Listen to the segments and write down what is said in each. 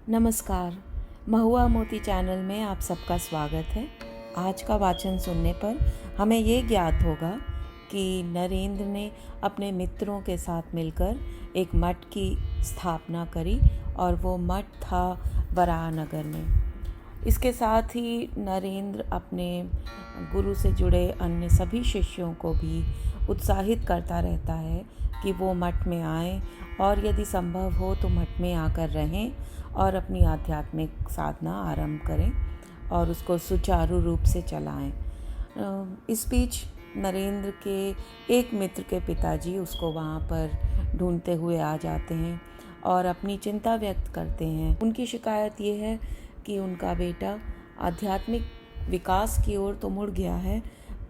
नमस्कार। महुआ मोती चैनल में आप सबका स्वागत है। आज का वाचन सुनने पर हमें ये ज्ञात होगा कि नरेंद्र ने अपने मित्रों के साथ मिलकर एक मठ की स्थापना करी और वो मठ था वराहनगर में। इसके साथ ही नरेंद्र अपने गुरु से जुड़े अन्य सभी शिष्यों को भी उत्साहित करता रहता है कि वो मठ में आएं और यदि संभव हो तो मठ में आकर रहें और अपनी आध्यात्मिक साधना आरंभ करें और उसको सुचारू रूप से चलाएं। इस बीच नरेंद्र के एक मित्र के पिताजी उसको वहाँ पर ढूंढते हुए आ जाते हैं और अपनी चिंता व्यक्त करते हैं। उनकी शिकायत ये है कि उनका बेटा आध्यात्मिक विकास की ओर तो मुड़ गया है,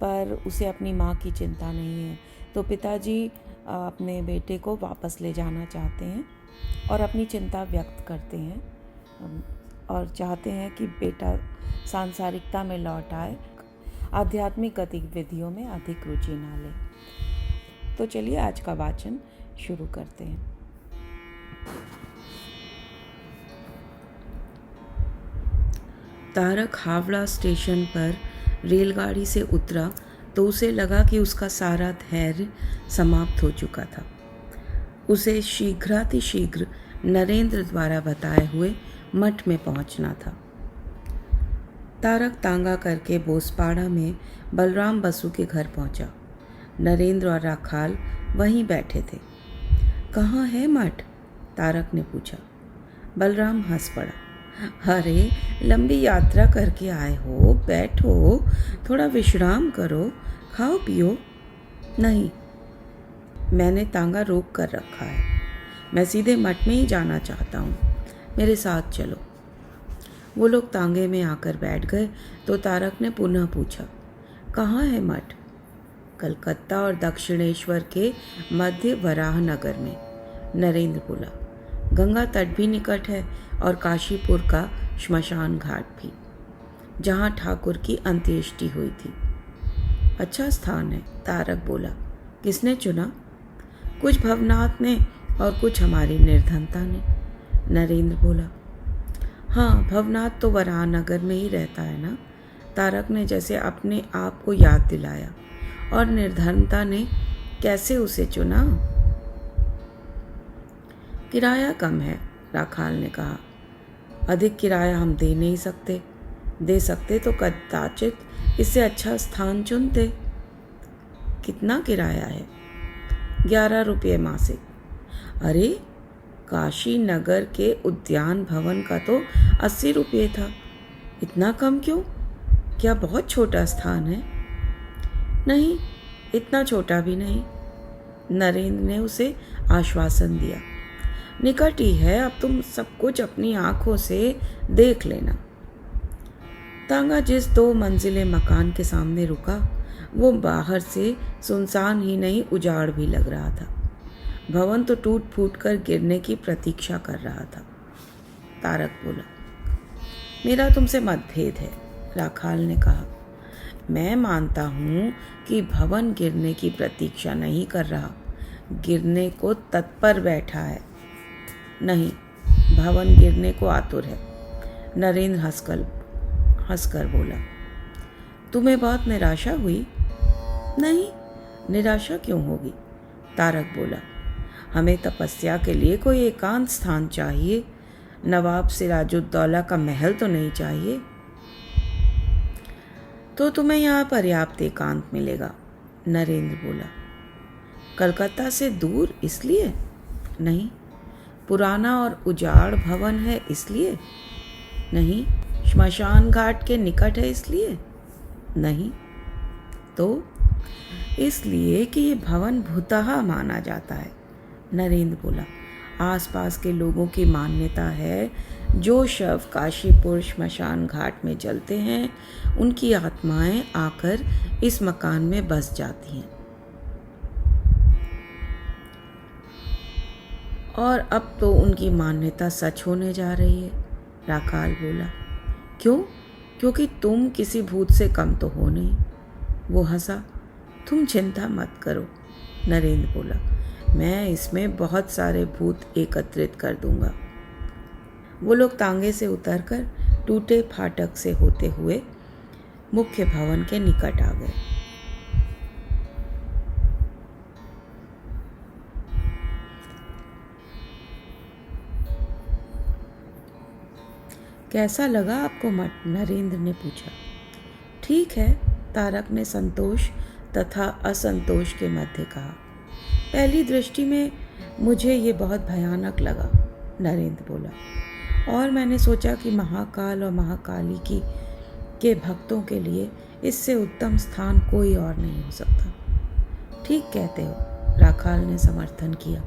पर उसे अपनी माँ की चिंता नहीं है। तो पिताजी अपने बेटे को वापस ले जाना चाहते हैं और अपनी चिंता व्यक्त करते हैं और चाहते हैं कि बेटा सांसारिकता में लौट आए, आध्यात्मिक गतिविधियों में अधिक रुचि ना ले। तो चलिए आज का वाचन शुरू करते हैं। तारक हावड़ा स्टेशन पर रेलगाड़ी से उतरा तो उसे लगा कि उसका सारा धैर्य समाप्त हो चुका था। उसे शीघ्रातिशीघ्र नरेंद्र द्वारा बताए हुए मठ में पहुंचना था। तारक तांगा करके बोसपाड़ा में बलराम बसु के घर पहुंचा। नरेंद्र और राखाल वहीं बैठे थे। कहाँ है मठ? तारक ने पूछा। बलराम हंस पड़ा। अरे, लंबी यात्रा करके आए हो, बैठो, थोड़ा विश्राम करो, खाओ पियो। नहीं, मैंने तांगा रोक कर रखा है। मैं सीधे मठ में ही जाना चाहता हूँ, मेरे साथ चलो। वो लोग तांगे में आकर बैठ गए तो तारक ने पुनः पूछा, कहाँ है मठ? कलकत्ता और दक्षिणेश्वर के मध्य वराहनगर में, नरेंद्र बोला। गंगा तट भी निकट है और काशीपुर का श्मशान घाट भी, जहाँ ठाकुर की अंत्येष्टि हुई थी। अच्छा स्थान है, तारक बोला। किसने चुना? कुछ भवनाथ ने और कुछ हमारी निर्धनता ने, नरेंद्र बोला। हाँ, भवनाथ तो वराहनगर में ही रहता है ना, तारक ने जैसे अपने आप को याद दिलाया। और निर्धनता ने कैसे उसे चुना? किराया कम है, राखाल ने कहा। अधिक किराया हम दे नहीं सकते। दे सकते तो कदाचित इससे अच्छा स्थान चुनते। कितना किराया है? 11 रुपये मासिक। अरे, काशी नगर के उद्यान भवन का तो 80 रुपये था। इतना कम क्यों? क्या बहुत छोटा स्थान है? नहीं, इतना छोटा भी नहीं, नरेंद्र ने उसे आश्वासन दिया। निकट ही है, अब तुम सब कुछ अपनी आंखों से देख लेना। तांगा जिस 2 मंजिले मकान के सामने रुका, वो बाहर से सुनसान ही नहीं, उजाड़ भी लग रहा था। भवन तो टूट फूट कर गिरने की प्रतीक्षा कर रहा था। तारक बोला। मेरा तुमसे मतभेद है, राखाल ने कहा। मैं मानता हूँ कि भवन गिरने की प्रतीक्षा नहीं कर रहा, गिरने को तत्पर बैठा है। नहीं, भवन गिरने को आतुर है, नरेंद्र हंसकर बोला। तुम्हें बहुत निराशा हुई? नहीं, निराशा क्यों होगी, तारक बोला। हमें तपस्या के लिए कोई एकांत स्थान चाहिए, नवाब सिराजुद्दौला का महल तो नहीं चाहिए। तो तुम्हें यहाँ पर्याप्त एकांत मिलेगा, नरेंद्र बोला। कलकत्ता से दूर इसलिए? नहीं। पुराना और उजाड़ भवन है इसलिए? नहीं। श्मशान घाट के निकट है इसलिए? नहीं। तो इसलिए कि ये भवन भूतहा माना जाता है, नरेंद्र बोला। आसपास के लोगों की मान्यता है, जो शव काशीपुर श्मशान घाट में जलते हैं, उनकी आत्माएं आकर इस मकान में बस जाती हैं। और अब तो उनकी मान्यता सच होने जा रही है, राखाल बोला। क्यों? क्योंकि तुम किसी भूत से कम तो हो नहीं, वो हंसा। तुम चिंता मत करो, नरेंद्र बोला। मैं इसमें बहुत सारे भूत एकत्रित कर दूंगा। वो लोग तांगे से उतरकर टूटे फाटक से होते हुए मुख्य भवन के निकट आ गए। कैसा लगा आपको मठ? नरेंद्र ने पूछा। ठीक है, तारक ने संतोष तथा असंतोष के मध्य कहा। पहली दृष्टि में मुझे ये बहुत भयानक लगा, नरेंद्र बोला, और मैंने सोचा कि महाकाल और महाकाली के भक्तों के लिए इससे उत्तम स्थान कोई और नहीं हो सकता। ठीक कहते हो, राखाल ने समर्थन किया।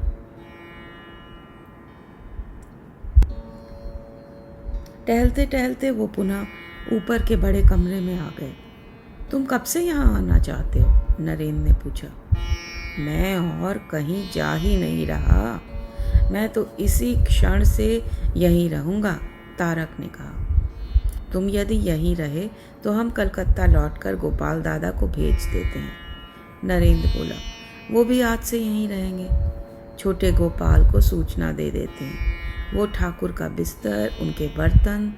टहलते टहलते वो पुनः ऊपर के बड़े कमरे में आ गए। तुम कब से यहाँ आना चाहते हो? नरेंद्र ने पूछा। मैं और कहीं जा ही नहीं रहा, मैं तो इसी क्षण से यहीं रहूँगा, तारक ने कहा। तुम यदि यहीं रहे तो हम कलकत्ता लौटकर गोपाल दादा को भेज देते हैं, नरेंद्र बोला। वो भी आज से यहीं रहेंगे। छोटे गोपाल को सूचना दे देते हैं, वो ठाकुर का बिस्तर, उनके बर्तन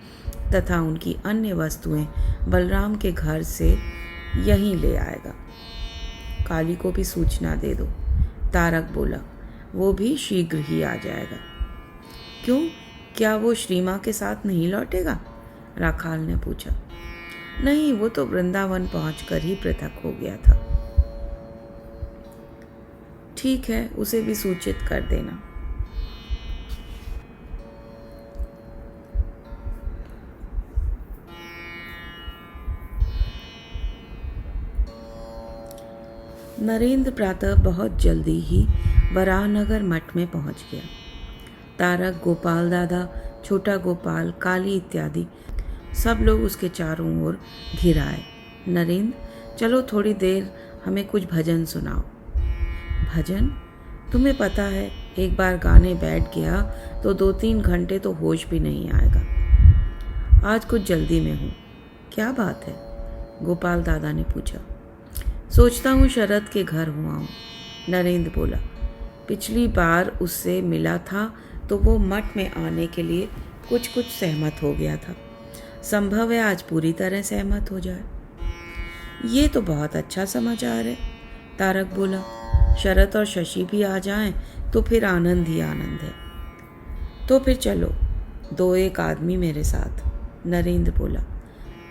तथा उनकी अन्य वस्तुएं बलराम के घर से यहीं ले आएगा। काली को भी सूचना दे दो, तारक बोला। वो भी शीघ्र ही आ जाएगा। क्यों, क्या वो श्रीमा के साथ नहीं लौटेगा? राखाल ने पूछा। नहीं, वो तो वृंदावन पहुंचकर ही पृथक हो गया था। ठीक है, उसे भी सूचित कर देना। नरेंद्र प्रातः बहुत जल्दी ही वराहनगर मठ में पहुंच गया। तारक, गोपाल दादा, छोटा गोपाल, काली इत्यादि सब लोग उसके चारों ओर घिर आए। नरेंद्र, चलो थोड़ी देर हमें कुछ भजन सुनाओ। भजन? तुम्हें पता है, एक बार गाने बैठ गया तो 2-3 घंटे तो होश भी नहीं आएगा। आज कुछ जल्दी में हूँ। क्या बात है? गोपाल दादा ने पूछा। सोचता हूँ शरद के घर हुआ हूँ, नरेंद्र बोला। पिछली बार उससे मिला था तो वो मठ में आने के लिए कुछ सहमत हो गया था। संभव है आज पूरी तरह सहमत हो जाए। ये तो बहुत अच्छा समाचार है, तारक बोला। शरद और शशि भी आ जाएं तो फिर आनंद ही आनंद है। तो फिर चलो, 2-1 आदमी मेरे साथ, नरेंद्र बोला,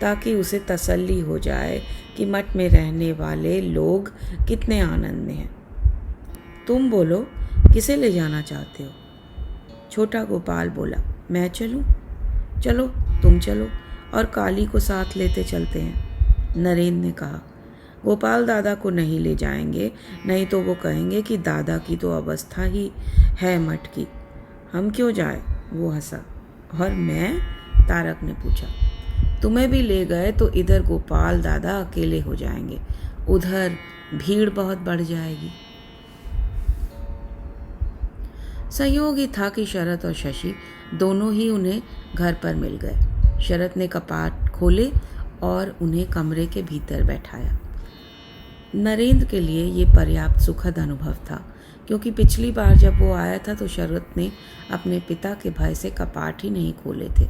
ताकि उसे तसल्ली हो जाए कि मठ में रहने वाले लोग कितने आनंद में हैं। तुम बोलो, किसे ले जाना चाहते हो? छोटा गोपाल बोला। मैं चलूं? चलो, तुम चलो, और काली को साथ लेते चलते हैं, नरेंद्र ने कहा। गोपाल दादा को नहीं ले जाएंगे, नहीं तो वो कहेंगे कि दादा की तो अवस्था ही है मठ की, हम क्यों जाए? वो हंसा। और मैं? तारक ने पूछा। तुम्हें भी ले गए तो इधर गोपाल दादा अकेले हो जाएंगे, उधर भीड़ बहुत बढ़ जाएगी। संयोग ही था कि शरद और शशि दोनों ही उन्हें घर पर मिल गए। शरद ने कपाट खोले और उन्हें कमरे के भीतर बैठाया। नरेंद्र के लिए ये पर्याप्त सुखद अनुभव था, क्योंकि पिछली बार जब वो आया था तो शरद ने अपने पिता के भय से कपाट ही नहीं खोले थे,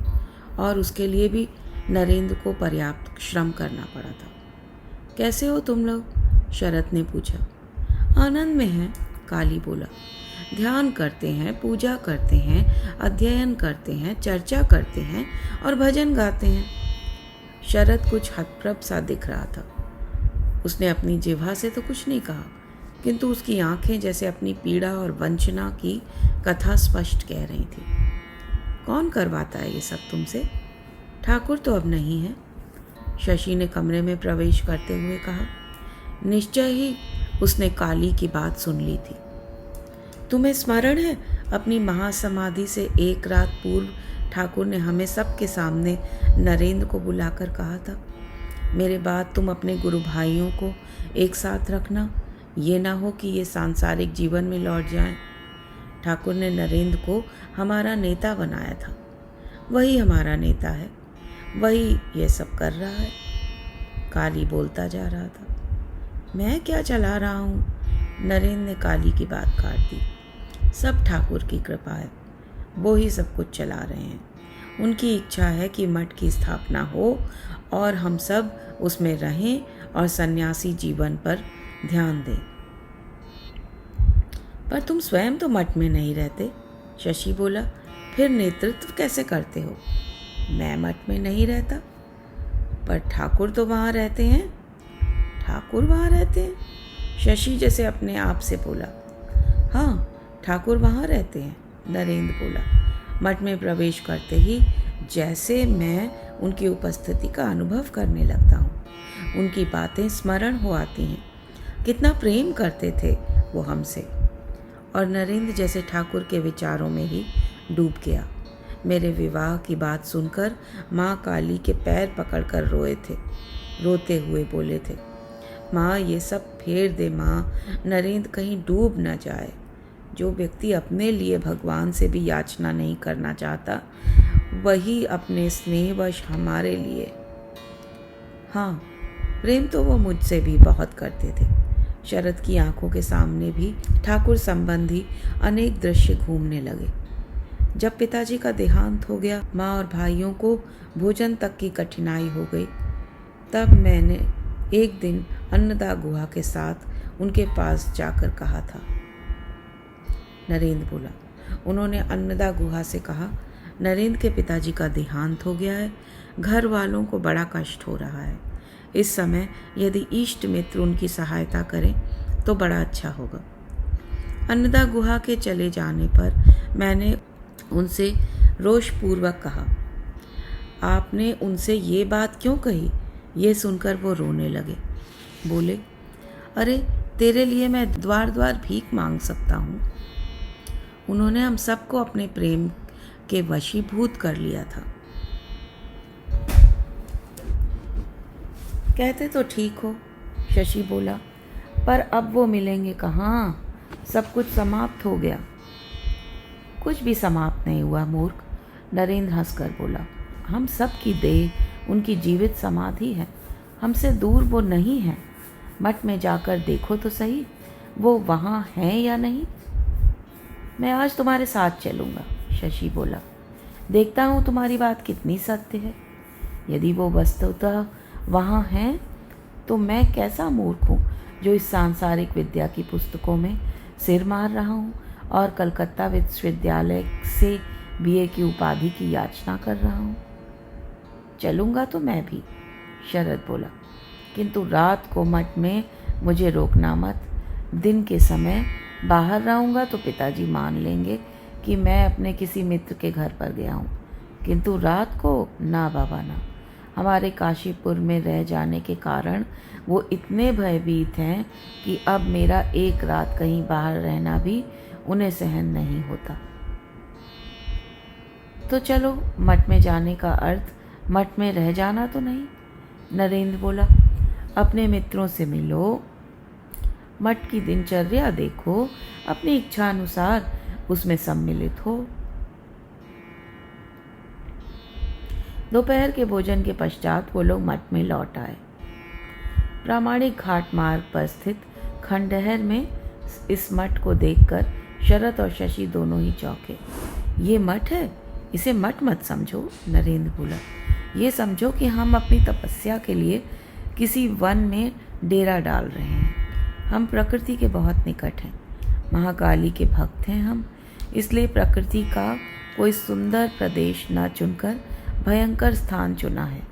और उसके लिए भी नरेंद्र को पर्याप्त श्रम करना पड़ा था। कैसे हो तुम लोग? शरद ने पूछा। आनंद में हैं, काली बोला। ध्यान करते हैं, पूजा करते हैं, अध्ययन करते हैं, चर्चा करते हैं और भजन गाते हैं। शरद कुछ हतप्रभ सा दिख रहा था। उसने अपनी जिह्वा से तो कुछ नहीं कहा, किंतु उसकी आंखें जैसे अपनी पीड़ा और वंचना की कथा स्पष्ट कह रही थी। कौन करवाता है ये सब तुमसे? ठाकुर तो अब नहीं है, शशि ने कमरे में प्रवेश करते हुए कहा। निश्चय ही उसने काली की बात सुन ली थी। तुम्हें स्मरण है, अपनी महासमाधि से 1 रात पूर्व ठाकुर ने हमें सबके सामने नरेंद्र को बुलाकर कहा था, मेरे बाद तुम अपने गुरु भाइयों को एक साथ रखना, ये ना हो कि ये सांसारिक जीवन में लौट जाएं। ठाकुर ने नरेंद्र को हमारा नेता बनाया था, वही हमारा नेता है, वही ये सब कर रहा है। काली बोलता जा रहा था। मैं क्या चला रहा हूँ? नरेंद्र ने काली की बात काट दी। सब ठाकुर की कृपा है, वो ही सब कुछ चला रहे हैं। उनकी इच्छा है कि मठ की स्थापना हो और हम सब उसमें रहें और सन्यासी जीवन पर ध्यान दें। पर तुम स्वयं तो मठ में नहीं रहते, शशि बोला। फिर नेतृत्व कैसे करते हो? मैं मठ में नहीं रहता, पर ठाकुर तो वहाँ रहते हैं। ठाकुर वहाँ रहते हैं? शशि जैसे अपने आप से बोला। हाँ, ठाकुर वहाँ रहते हैं, नरेंद्र बोला। मठ में प्रवेश करते ही जैसे मैं उनकी उपस्थिति का अनुभव करने लगता हूँ, उनकी बातें स्मरण हो आती हैं। कितना प्रेम करते थे वो हमसे। और नरेंद्र जैसे ठाकुर के विचारों में ही डूब गया। मेरे विवाह की बात सुनकर माँ काली के पैर पकड़कर रोए थे, रोते हुए बोले थे, माँ ये सब फेर दे माँ, नरेंद्र कहीं डूब न जाए। जो व्यक्ति अपने लिए भगवान से भी याचना नहीं करना चाहता, वही अपने स्नेहवश हमारे लिए। हाँ, प्रेम तो वो मुझसे भी बहुत करते थे। शरद की आंखों के सामने भी ठाकुर संबंधी अनेक दृश्य घूमने लगे। जब पिताजी का देहांत हो गया, माँ और भाइयों को भोजन तक की कठिनाई हो गई, तब मैंने एक दिन अन्नदा गुहा के साथ उनके पास जाकर कहा था। नरेंद्र बोला। उन्होंने अन्नदा गुहा से कहा, नरेंद्र के पिताजी का देहांत हो गया है, घर वालों को बड़ा कष्ट हो रहा है। इस समय यदि इष्ट मित्र उनकी सहायता करें तो बड़ा अच्छा होगा। अन्नदा गुहा के चले जाने पर मैंने उनसे रोषपूर्वक कहा, आपने उनसे ये बात क्यों कही? ये सुनकर वो रोने लगे। बोले, अरे तेरे लिए मैं द्वार द्वार भीख मांग सकता हूँ। उन्होंने हम सबको अपने प्रेम के वशीभूत कर लिया था। कहते तो ठीक हो, शशि बोला, पर अब वो मिलेंगे कहाँ? सब कुछ समाप्त हो गया। कुछ भी समाप्त नहीं हुआ मूर्ख, नरेंद्र हंसकर बोला। हम सब की देह उनकी जीवित समाधि है, हमसे दूर वो नहीं है। मठ में जाकर देखो तो सही, वो वहाँ हैं या नहीं। मैं आज तुम्हारे साथ चलूँगा, शशि बोला। देखता हूँ तुम्हारी बात कितनी सत्य है। यदि वो वस्तुतः वहाँ हैं तो मैं कैसा मूर्ख हूँ जो इस सांसारिक विद्या की पुस्तकों में सिर मार रहा हूँ और कलकत्ता विश्वविद्यालय से बीए की उपाधि की याचना कर रहा हूँ। चलूँगा तो मैं भी, शरद बोला, किंतु रात को मठ में मुझे रोकना मत। दिन के समय बाहर रहूँगा तो पिताजी मान लेंगे कि मैं अपने किसी मित्र के घर पर गया हूँ, किंतु रात को ना बाबा ना। हमारे काशीपुर में रह जाने के कारण वो इतने भयभीत हैं कि अब मेरा एक रात कहीं बाहर रहना भी उन्हें सहन नहीं होता। तो चलो, मठ में जाने का अर्थ मठ में रह जाना तो नहीं, नरेंद्र बोला। अपने मित्रों से मिलो, मठ की दिनचर्या देखो, अपनी इच्छा अनुसार उसमें सम्मिलित हो। दोपहर के भोजन के पश्चात वो लोग मठ में लौट आए। प्रामाणिक घाट मार्ग पर स्थित खंडहर में इस मठ को देखकर शरद और शशि दोनों ही चौंके। ये मठ है, इसे मठ मत समझो, नरेंद्र बोला। ये समझो कि हम अपनी तपस्या के लिए किसी वन में डेरा डाल रहे हैं। हम प्रकृति के बहुत निकट हैं, महाकाली के भक्त हैं हम, इसलिए प्रकृति का कोई सुंदर प्रदेश न चुनकर भयंकर स्थान चुना है।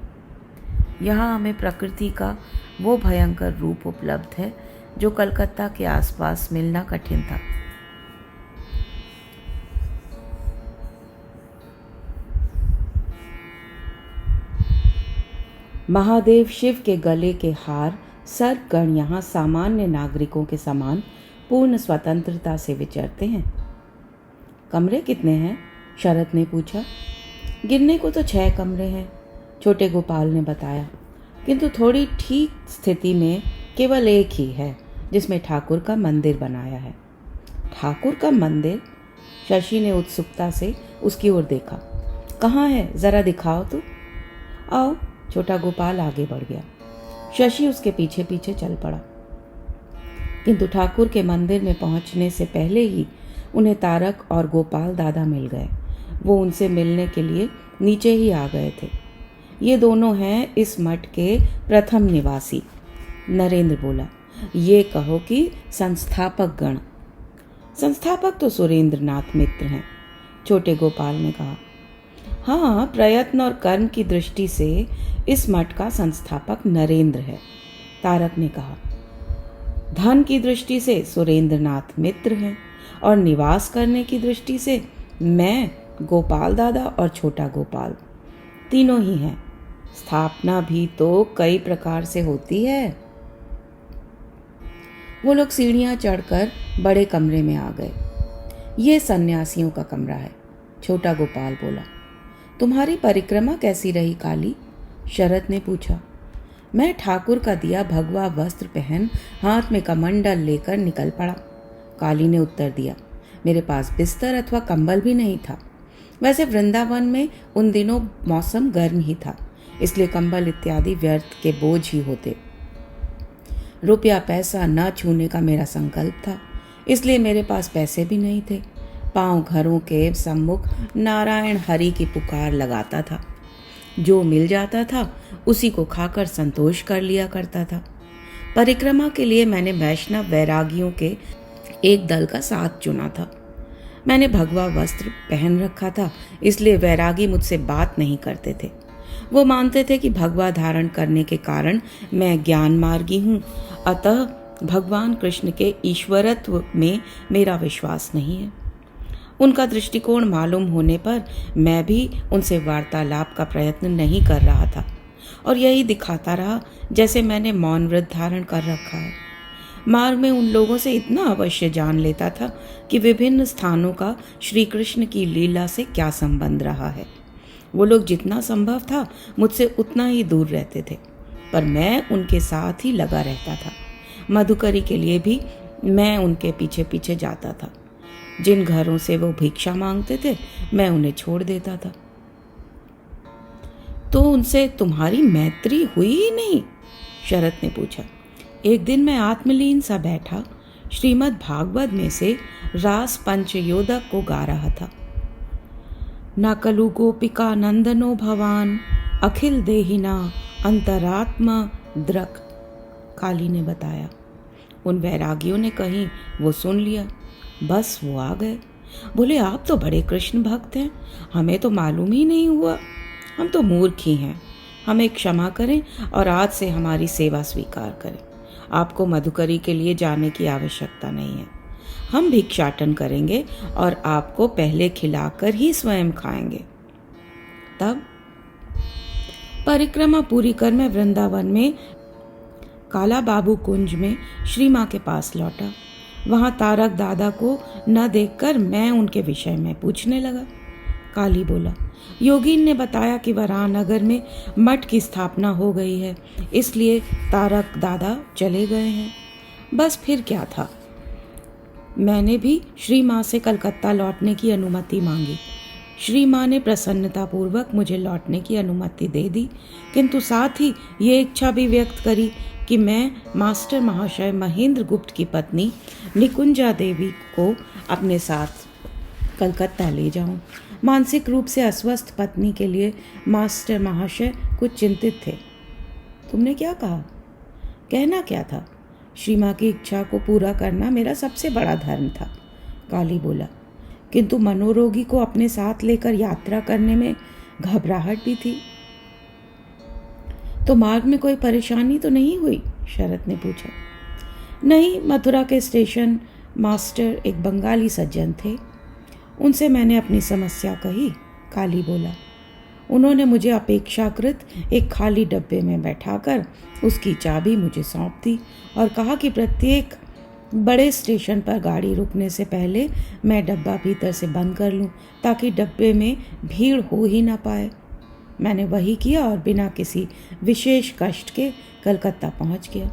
यहाँ हमें प्रकृति का वो भयंकर रूप उपलब्ध है जो कलकत्ता के आसपास मिलना कठिन था। महादेव शिव के गले के हार सर्पगण यहाँ सामान्य नागरिकों के समान पूर्ण स्वतंत्रता से विचरते हैं। कमरे कितने हैं? शरद ने पूछा। गिनने को तो 6 कमरे हैं, छोटे गोपाल ने बताया, किंतु थोड़ी ठीक स्थिति में केवल एक ही है जिसमें ठाकुर का मंदिर बनाया है। ठाकुर का मंदिर? शशि ने उत्सुकता से उसकी ओर देखा। कहाँ है, जरा दिखाओ तो। आओ, छोटा गोपाल आगे बढ़ गया। शशि उसके पीछे पीछे चल पड़ा, किंतु ठाकुर के मंदिर में पहुंचने से पहले ही उन्हें तारक और गोपाल दादा मिल गए। वो उनसे मिलने के लिए नीचे ही आ गए थे। ये दोनों हैं इस मठ के प्रथम निवासी। नरेंद्र बोला, ये कहो कि संस्थापक गण। संस्थापक तो सुरेंद्रनाथ मित्र हैं, छोटे गोपाल ने कहा। हाँ, प्रयत्न और कर्म की दृष्टि से इस मठ का संस्थापक नरेंद्र है, तारक ने कहा। धन की दृष्टि से सुरेंद्रनाथ मित्र हैं और निवास करने की दृष्टि से मैं, गोपाल दादा और छोटा गोपाल तीनों ही हैं। स्थापना भी तो कई प्रकार से होती है। वो लोग सीढ़ियां चढ़कर बड़े कमरे में आ गए। ये सन्यासियों का कमरा है, छोटा गोपाल बोला। तुम्हारी परिक्रमा कैसी रही काली? शरद ने पूछा। मैं ठाकुर का दिया भगवा वस्त्र पहन हाथ में कमंडल लेकर निकल पड़ा, काली ने उत्तर दिया। मेरे पास बिस्तर अथवा कंबल भी नहीं था। वैसे वृंदावन में उन दिनों मौसम गर्म ही था, इसलिए कंबल इत्यादि व्यर्थ के बोझ ही होते। रुपया पैसा न छूने का मेरा संकल्प था, इसलिए मेरे पास पैसे भी नहीं थे। पांव घरों के सम्मुख नारायण हरि की पुकार लगाता था। जो मिल जाता था उसी को खाकर संतोष कर लिया करता था। परिक्रमा के लिए मैंने वैष्णव वैरागियों के एक दल का साथ चुना था। मैंने भगवा वस्त्र पहन रखा था, इसलिए वैरागी मुझसे बात नहीं करते थे। वो मानते थे कि भगवा धारण करने के कारण मैं ज्ञान मार्गी हूँ, अतः भगवान कृष्ण के ईश्वरत्व में मेरा विश्वास नहीं है। उनका दृष्टिकोण मालूम होने पर मैं भी उनसे वार्तालाप का प्रयत्न नहीं कर रहा था और यही दिखाता रहा जैसे मैंने मौन व्रत धारण कर रखा है। मार्ग में उन लोगों से इतना अवश्य जान लेता था कि विभिन्न स्थानों का श्री कृष्ण की लीला से क्या संबंध रहा है। वो लोग जितना संभव था मुझसे उतना ही दूर रहते थे, पर मैं उनके साथ ही लगा रहता था। मधुकरी के लिए भी मैं उनके पीछे पीछे जाता था। जिन घरों से वो भिक्षा मांगते थे मैं उन्हें छोड़ देता था। तो उनसे तुम्हारी मैत्री हुई ही नहीं? शरद ने पूछा। एक दिन मैं आत्मलीन सा बैठा श्रीमद् भागवत में से रास पंचयोदक को गा रहा था। न कलु गोपिका नंदनो भवान अखिल देहिना अंतरात्मा द्रक, काली ने बताया। उन वैरागियों ने कहीं वो सुन लिया, बस वो आ गए। बोले, आप तो बड़े कृष्ण भक्त हैं, हमें तो मालूम ही नहीं हुआ। हम तो मूर्ख ही हैं, हमें क्षमा करें और आज से हमारी सेवा स्वीकार करें। आपको मधुकरी के लिए जाने की आवश्यकता नहीं है। हम भिक्षाटन करेंगे और आपको पहले खिलाकर ही स्वयं खाएंगे। तब परिक्रमा पूरी कर मैं वृंदावन में काला बाबू कुंज में श्री माँ के पास लौटा। वहां तारक दादा को न देखकर मैं उनके विषय में पूछने लगा। काली बोला, योगीन ने बताया कि वरानगर में मठ की स्थापना हो गई है, इसलिए तारक दादा चले गए हैं। बस फिर क्या था। मैंने भी श्री माँ से कलकत्ता लौटने की अनुमति मांगी। श्री माँ ने प्रसन्नतापूर्वक मुझे लौटने की अनुमति दे दी, किंतु साथ ही ये इच्छा भी व्यक्त करी कि मैं मास्टर महाशय महेंद्र गुप्त की पत्नी निकुंजा देवी को अपने साथ कलकत्ता ले जाऊं। मानसिक रूप से अस्वस्थ पत्नी के लिए मास्टर महाशय कुछ चिंतित थे। तुमने क्या कहा? कहना क्या था? श्री माँ की इच्छा को पूरा करना मेरा सबसे बड़ा धर्म था, काली बोला। किंतु मनोरोगी को अपने साथ लेकर यात्रा करने में घबराहट भी थी। तो मार्ग में कोई परेशानी तो नहीं हुई? शरद ने पूछा। नहीं, मथुरा के स्टेशन मास्टर एक बंगाली सज्जन थे, उनसे मैंने अपनी समस्या कही, काली बोला। उन्होंने मुझे अपेक्षाकृत एक खाली डब्बे में बैठाकर उसकी चाबी मुझे सौंप दी और कहा कि प्रत्येक बड़े स्टेशन पर गाड़ी रुकने से पहले मैं डब्बा भीतर से बंद कर लूं, ताकि डब्बे में भीड़ हो ही ना पाए। मैंने वही किया और बिना किसी विशेष कष्ट के कलकत्ता पहुंच गया।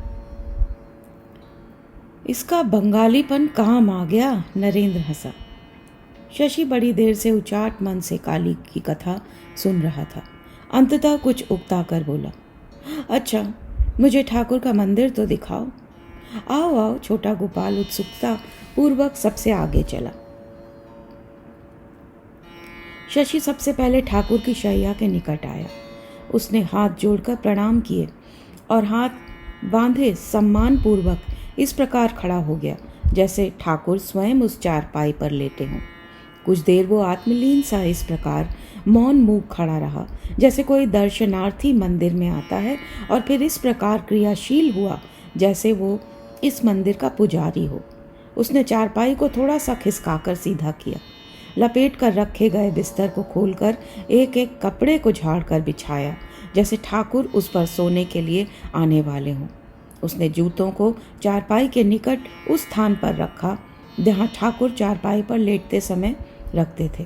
इसका बंगालीपन काम आ गया, नरेंद्र हंसा। शशि बड़ी देर से उचाट मन से काली की कथा सुन रहा था। अंततः कुछ उकता कर बोला, अच्छा, मुझे ठाकुर का मंदिर तो दिखाओ। आओ आओ, छोटा गोपाल उत्सुकता पूर्वक सबसे आगे चला। शशि सबसे पहले ठाकुर की शैया के निकट आया। उसने हाथ जोड़कर प्रणाम किए और हाथ बांधे सम्मान पूर्वक इस प्रकार खड़ा हो गया जैसे ठाकुर स्वयं उस चारपाई पर लेटे हों। कुछ देर वो आत्मलीन सा इस प्रकार मौन मुँह खड़ा रहा जैसे कोई दर्शनार्थी मंदिर में आता है, और फिर इस प्रकार क्रियाशील हुआ जैसे वो इस मंदिर का पुजारी हो। उसने चारपाई को थोड़ा सा खिसकाकर सीधा किया, लपेट कर रखे गए बिस्तर को खोलकर एक एक कपड़े को झाड़कर बिछाया जैसे ठाकुर उस पर सोने के लिए आने वाले हों। उसने जूतों को चारपाई के निकट उस स्थान पर रखा जहाँ ठाकुर चारपाई पर लेटते समय रखते थे।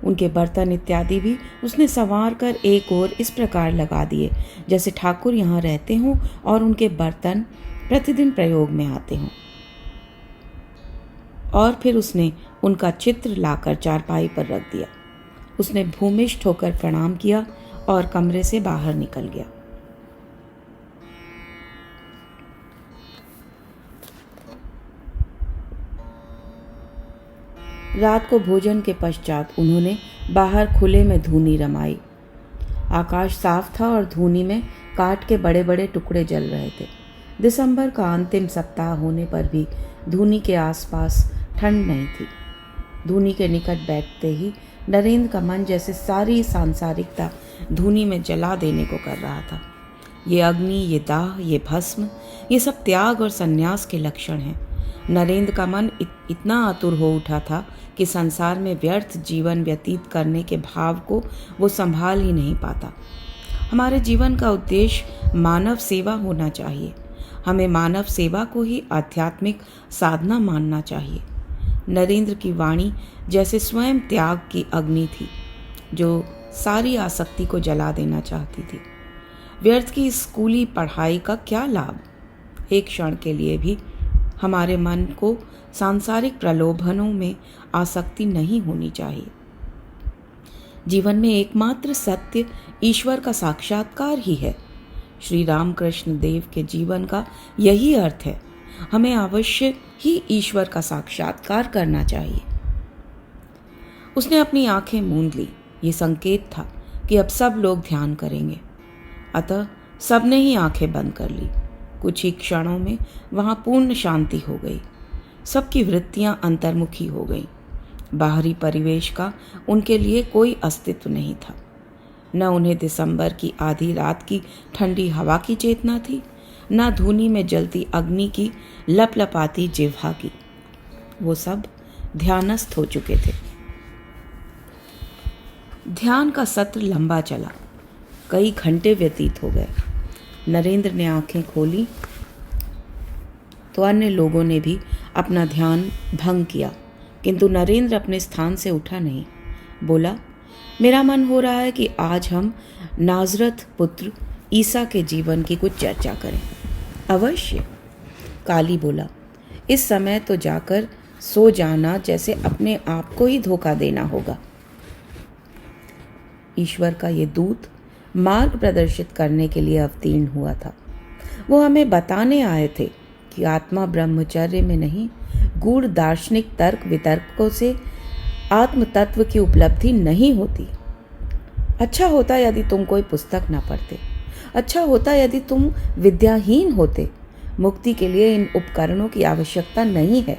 उनके बर्तन इत्यादि भी उसने संवार कर एक ओर इस प्रकार लगा दिए जैसे ठाकुर यहाँ रहते हों और उनके बर्तन प्रतिदिन प्रयोग में आते हों। और फिर उसने उनका चित्र लाकर चारपाई पर रख दिया। उसने भूमिष्ठ होकर प्रणाम किया और कमरे से बाहर निकल गया। रात को भोजन के पश्चात उन्होंने बाहर खुले में धूनी रमाई। आकाश साफ था और धूनी में काठ के बड़े बड़े टुकड़े जल रहे थे। दिसंबर का अंतिम सप्ताह होने पर भी धूनी के आसपास ठंड नहीं थी। धूनी के निकट बैठते ही नरेंद्र का मन जैसे सारी सांसारिकता धूनी में जला देने को कर रहा था। ये अग्नि, ये दाह, ये भस्म, ये सब त्याग और संन्यास के लक्षण हैं। नरेंद्र का मन इतना आतुर हो उठा था कि संसार में व्यर्थ जीवन व्यतीत करने के भाव को वो संभाल ही नहीं पाता। हमारे जीवन का उद्देश्य मानव सेवा होना चाहिए। हमें मानव सेवा को ही आध्यात्मिक साधना मानना चाहिए। नरेंद्र की वाणी जैसे स्वयं त्याग की अग्नि थी जो सारी आसक्ति को जला देना चाहती थी। व्यर्थ की स्कूली पढ़ाई का क्या लाभ? एक क्षण के लिए भी हमारे मन को सांसारिक प्रलोभनों में आसक्ति नहीं होनी चाहिए। जीवन में एकमात्र सत्य ईश्वर का साक्षात्कार ही है। श्री रामकृष्ण देव के जीवन का यही अर्थ है। हमें अवश्य ही ईश्वर का साक्षात्कार करना चाहिए। उसने अपनी आंखें मूंद ली। ये संकेत था कि अब सब लोग ध्यान करेंगे। अतः सबने ही आंखें बंद कर ली। कुछ ही क्षणों में वहां पूर्ण शांति हो गई। सबकी वृत्तियां अंतर्मुखी हो गईं। बाहरी परिवेश का उनके लिए कोई अस्तित्व नहीं था। न उन्हें दिसंबर की आधी रात की ठंडी हवा की चेतना थी, न धूनी में जलती अग्नि की लपलपाती जिह्वा की। वो सब ध्यानस्थ हो चुके थे। ध्यान का सत्र लंबा चला। कई घंटे व्यतीत हो गए। नरेंद्र ने आंखें खोली तो अन्य लोगों ने भी अपना ध्यान भंग किया, किंतु नरेंद्र अपने स्थान से उठा नहीं। बोला, मेरा मन हो रहा है कि आज हम नाजरत पुत्र ईसा के जीवन की कुछ चर्चा करें। अवश्य, काली बोला। इस समय तो जाकर सो जाना जैसे अपने आप को ही धोखा देना होगा। ईश्वर का ये दूत मार्ग प्रदर्शित करने के लिए अवतीर्ण हुआ था। वो हमें बताने आए थे कि आत्मा ब्रह्मचर्य में नहीं, गूढ़ दार्शनिक तर्क वितर्कों से आत्म तत्व की उपलब्धि नहीं होती। अच्छा होता यदि तुम कोई पुस्तक न पढ़ते। अच्छा होता यदि तुम विद्याहीन होते। मुक्ति के लिए इन उपकरणों की आवश्यकता नहीं है।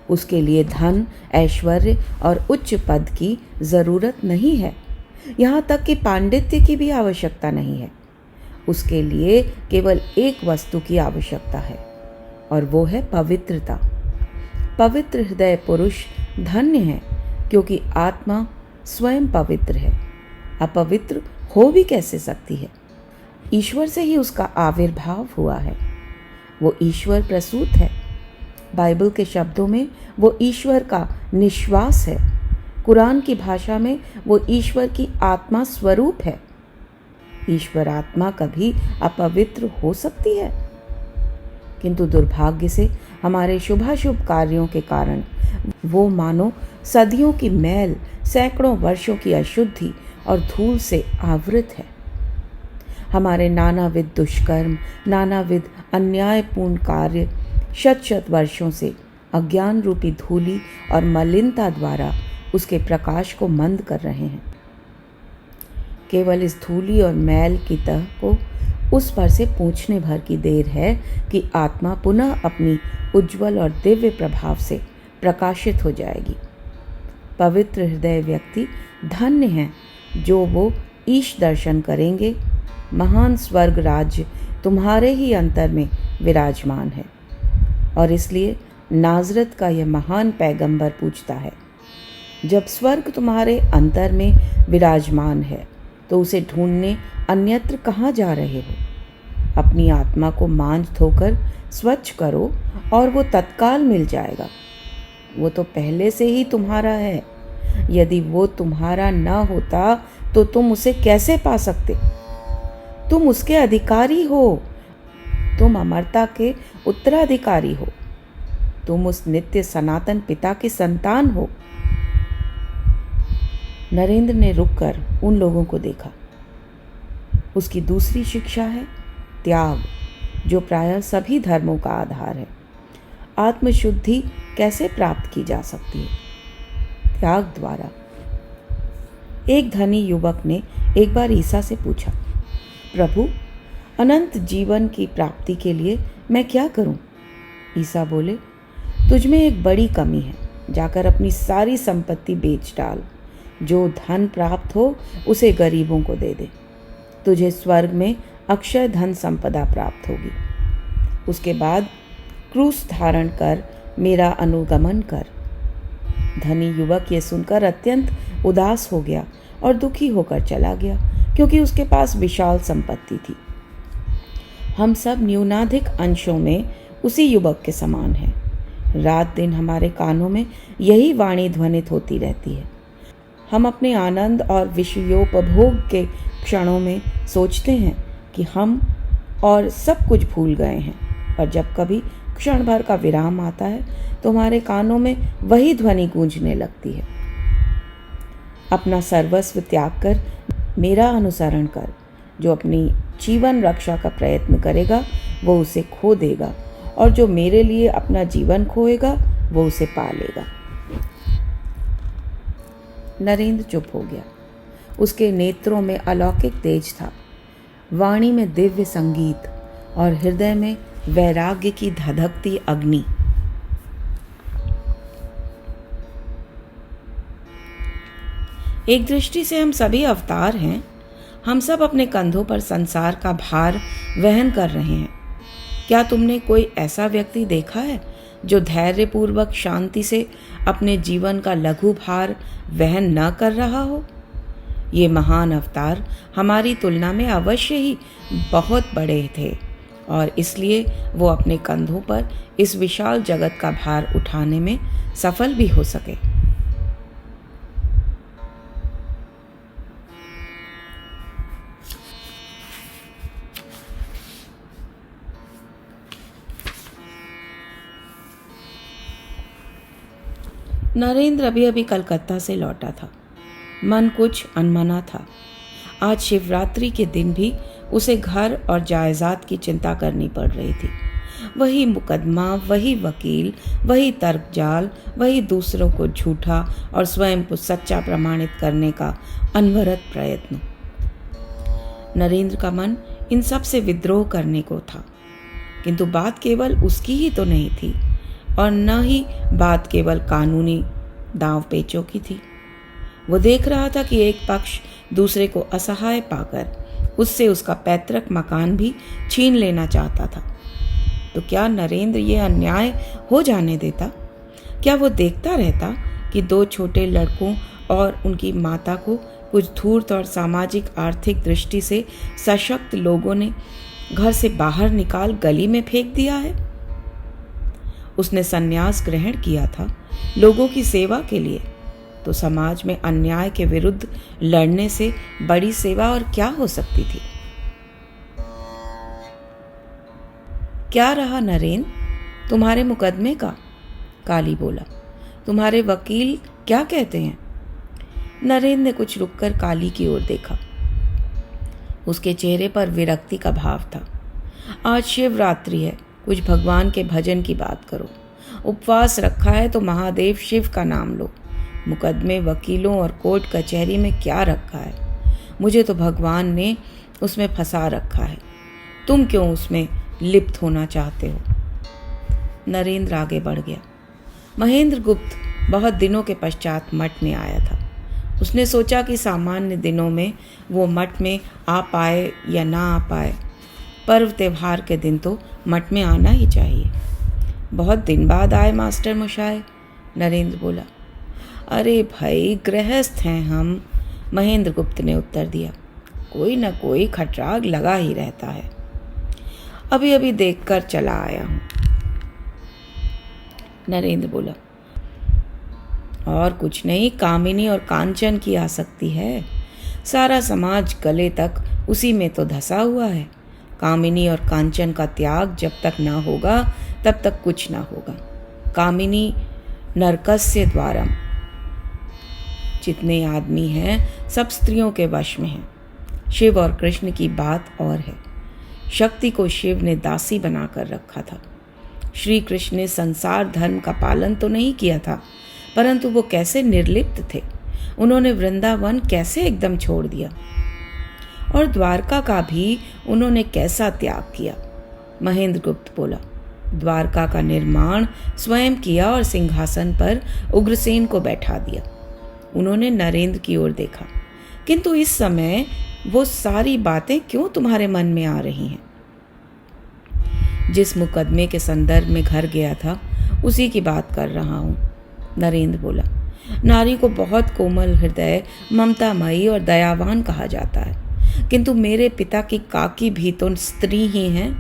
उसके लिए धन, ऐश्वर्य और उच्च पद की जरूरत नहीं है। यहाँ तक कि पांडित्य की भी आवश्यकता नहीं है। उसके लिए केवल एक वस्तु की आवश्यकता है, और वो है पवित्रता। पवित्र हृदय पुरुष धन्य है, क्योंकि आत्मा स्वयं पवित्र है। अपवित्र हो भी कैसे सकती है? ईश्वर से ही उसका आविर्भाव हुआ है। वो ईश्वर प्रसूत है। बाइबल के शब्दों में वो ईश्वर का निश्वास है। कुरान की भाषा में वो ईश्वर की आत्मा स्वरूप है। ईश्वर आत्मा कभी अपवित्र हो सकती है? किंतु दुर्भाग्य से हमारे शुभाशुभ कार्यों के कारण वो मानो सदियों की मैल, सैकड़ों वर्षों की अशुद्धि और धूल से आवृत है। हमारे नानाविध दुष्कर्म, नानाविध अन्यायपूर्ण कार्य शत शत वर्षों से अज्ञान रूपी धूली और मलिनता द्वारा उसके प्रकाश को मंद कर रहे हैं। केवल इस धूली और मैल की तह को उस पर से पूछने भर की देर है कि आत्मा पुनः अपनी उज्जवल और दिव्य प्रभाव से प्रकाशित हो जाएगी। पवित्र हृदय व्यक्ति धन्य हैं जो वो ईश दर्शन करेंगे। महान स्वर्ग राज्य तुम्हारे ही अंतर में विराजमान है। और इसलिए नाज़रत का यह महान पैगंबर पूछता है, जब स्वर्ग तुम्हारे अंतर में विराजमान है तो उसे ढूंढने अन्यत्र कहाँ जा रहे हो? अपनी आत्मा को मांझ धोकर स्वच्छ करो और वो तत्काल मिल जाएगा। वो तो पहले से ही तुम्हारा है। यदि वो तुम्हारा न होता तो तुम उसे कैसे पा सकते? तुम उसके अधिकारी हो। तुम अमरता के उत्तराधिकारी हो। तुम उस नित्य सनातन पिता की संतान हो। नरेंद्र ने रुककर उन लोगों को देखा। उसकी दूसरी शिक्षा है त्याग, जो प्रायः सभी धर्मों का आधार है। आत्मशुद्धि कैसे प्राप्त की जा सकती है? त्याग द्वारा। एक धनी युवक ने एक बार ईसा से पूछा, प्रभु, अनंत जीवन की प्राप्ति के लिए मैं क्या करूं? ईसा बोले, तुझ में एक बड़ी कमी है। जाकर अपनी सारी संपत्ति बेच डाल। जो धन प्राप्त हो उसे गरीबों को दे दे। तुझे स्वर्ग में अक्षय धन संपदा प्राप्त होगी। उसके बाद क्रूस धारण कर मेरा अनुगमन कर। धनी युवक ये सुनकर अत्यंत उदास हो गया और दुखी होकर चला गया, क्योंकि उसके पास विशाल संपत्ति थी। हम सब न्यूनाधिक अंशों में उसी युवक के समान हैं। रात दिन हमारे कानों में यही वाणी ध्वनित होती रहती है। हम अपने आनंद और विषयोपभोग के क्षणों में सोचते हैं कि हम और सब कुछ भूल गए हैं, और जब कभी क्षण भर का विराम आता है तो हमारे कानों में वही ध्वनि गूंजने लगती है, अपना सर्वस्व त्याग कर मेरा अनुसरण कर। जो अपनी जीवन रक्षा का प्रयत्न करेगा वो उसे खो देगा, और जो मेरे लिए अपना जीवन खोएगा वो उसे पा लेगा। नरेंद्र चुप हो गया। उसके नेत्रों में अलौकिक तेज था, वाणी में दिव्य संगीत और हृदय में वैराग्य की धधकती अग्नि। एक दृष्टि से हम सभी अवतार हैं। हम सब अपने कंधों पर संसार का भार वहन कर रहे हैं। क्या तुमने कोई ऐसा व्यक्ति देखा है जो धैर्यपूर्वक शांति से अपने जीवन का लघु भार वहन न कर रहा हो? ये महान अवतार हमारी तुलना में अवश्य ही बहुत बड़े थे, और इसलिए वो अपने कंधों पर इस विशाल जगत का भार उठाने में सफल भी हो सके। नरेंद्र अभी अभी कलकत्ता से लौटा था। मन कुछ अनमना था। आज शिवरात्रि के दिन भी उसे घर और जायदाद की चिंता करनी पड़ रही थी। वही मुकदमा, वही वकील, वही तर्कजाल, वही दूसरों को झूठा और स्वयं को सच्चा प्रमाणित करने का अनवरत प्रयत्न। नरेंद्र का मन इन सब से विद्रोह करने को था, किंतु बात केवल उसकी ही तो नहीं थी, और न ही बात केवल कानूनी दांव पेचों की थी। वो देख रहा था कि एक पक्ष दूसरे को असहाय पाकर उससे उसका पैतृक मकान भी छीन लेना चाहता था। तो क्या नरेंद्र ये अन्याय हो जाने देता? क्या वो देखता रहता कि दो छोटे लड़कों और उनकी माता को कुछ धूर्त और सामाजिक आर्थिक दृष्टि से सशक्त लोगों ने घर से बाहर निकाल गली में फेंक दिया है? उसने संन्यास ग्रहण किया था लोगों की सेवा के लिए, तो समाज में अन्याय के विरुद्ध लड़ने से बड़ी सेवा और क्या हो सकती थी? क्या रहा नरेंद्र तुम्हारे मुकदमे का? काली बोला। तुम्हारे वकील क्या कहते हैं? नरेंद्र ने कुछ रुककर काली की ओर देखा। उसके चेहरे पर विरक्ति का भाव था। आज शिवरात्रि है, कुछ भगवान के भजन की बात करो। उपवास रखा है तो महादेव शिव का नाम लो। मुकदमे, वकीलों और कोर्ट कचहरी में क्या रखा है? मुझे तो भगवान ने उसमें फंसा रखा है। तुम क्यों उसमें लिप्त होना चाहते हो? नरेंद्र आगे बढ़ गया। महेंद्र गुप्त बहुत दिनों के पश्चात मठ में आया था। उसने सोचा कि सामान्य दिनों में वो मठ में आ पाए या ना आ पाए, पर्व त्योहार के दिन तो मठ में आना ही चाहिए। बहुत दिन बाद आए मास्टर मशाय, नरेंद्र बोला। अरे भाई, गृहस्थ हैं हम, महेंद्र गुप्त ने उत्तर दिया। कोई न कोई खटराग लगा ही रहता है। अभी अभी देखकर चला आया हूं, नरेंद्र बोला। और कुछ नहीं, कामिनी और कांचन की आसक्ति है। सारा समाज गले तक उसी में तो धंसा हुआ है। कामिनी और कांचन का त्याग जब तक ना होगा तब तक कुछ ना होगा। कामिनी नरकस्य द्वारम। जितने आदमी हैं सब स्त्रियों के वश में हैं। शिव और कृष्ण की बात और है। शक्ति को शिव ने दासी बनाकर रखा था। श्री कृष्ण ने संसार धर्म का पालन तो नहीं किया था, परंतु वो कैसे निर्लिप्त थे। उन्होंने वृंदावन कैसे एकदम छोड़ दिया, और द्वारका का भी उन्होंने कैसा त्याग किया। महेंद्र गुप्त बोला। द्वारका का निर्माण स्वयं किया और सिंहासन पर उग्रसेन को बैठा दिया। उन्होंने नरेंद्र की ओर देखा। किंतु इस समय वो सारी बातें क्यों तुम्हारे मन में आ रही हैं? जिस मुकदमे के संदर्भ में घर गया था उसी की बात कर रहा हूं, नरेंद्र बोला। नारी को बहुत कोमल हृदय, ममतामयी और दयावान कहा जाता है, किंतु मेरे पिता की काकी भी तो स्त्री ही हैं।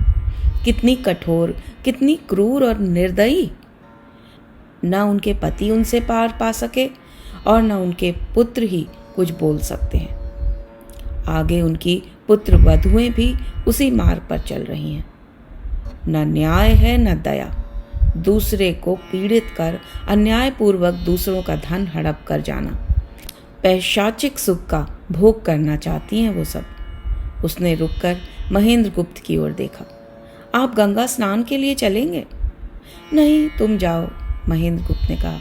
कितनी कठोर, कितनी क्रूर और निर्दयी। न उनके पति उनसे पार पा सके और न उनके पुत्र ही कुछ बोल सकते हैं। आगे उनकी पुत्र वधुएं भी उसी मार्ग पर चल रही हैं। न न्याय है न दया। दूसरे को पीड़ित कर अन्यायपूर्वक दूसरों का धन हड़प कर जाना, पैशाचिक सुख का भोग करना चाहती हैं वो सब। उसने रुककर महेंद्र गुप्त की ओर देखा। आप गंगा स्नान के लिए चलेंगे? नहीं, तुम जाओ, महेंद्र गुप्त ने कहा।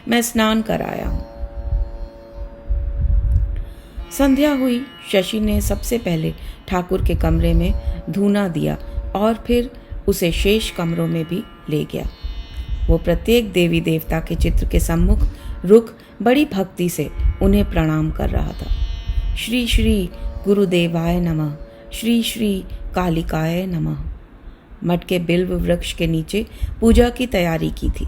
मैं स्नान कर आया हूं। संध्या हुई। शशि ने सबसे पहले ठाकुर के कमरे में धूना दिया और फिर उसे शेष कमरों में भी ले गया। वो प्रत्येक देवी देवता के चित्र के सम्मुख रुक बड़ी भक्ति से उन्हें प्रणाम कर रहा था। श्री श्री गुरुदेवाय नमः, श्री श्री कालिकाय नमः। मठ के बिल्व वृक्ष के नीचे पूजा की तैयारी की थी।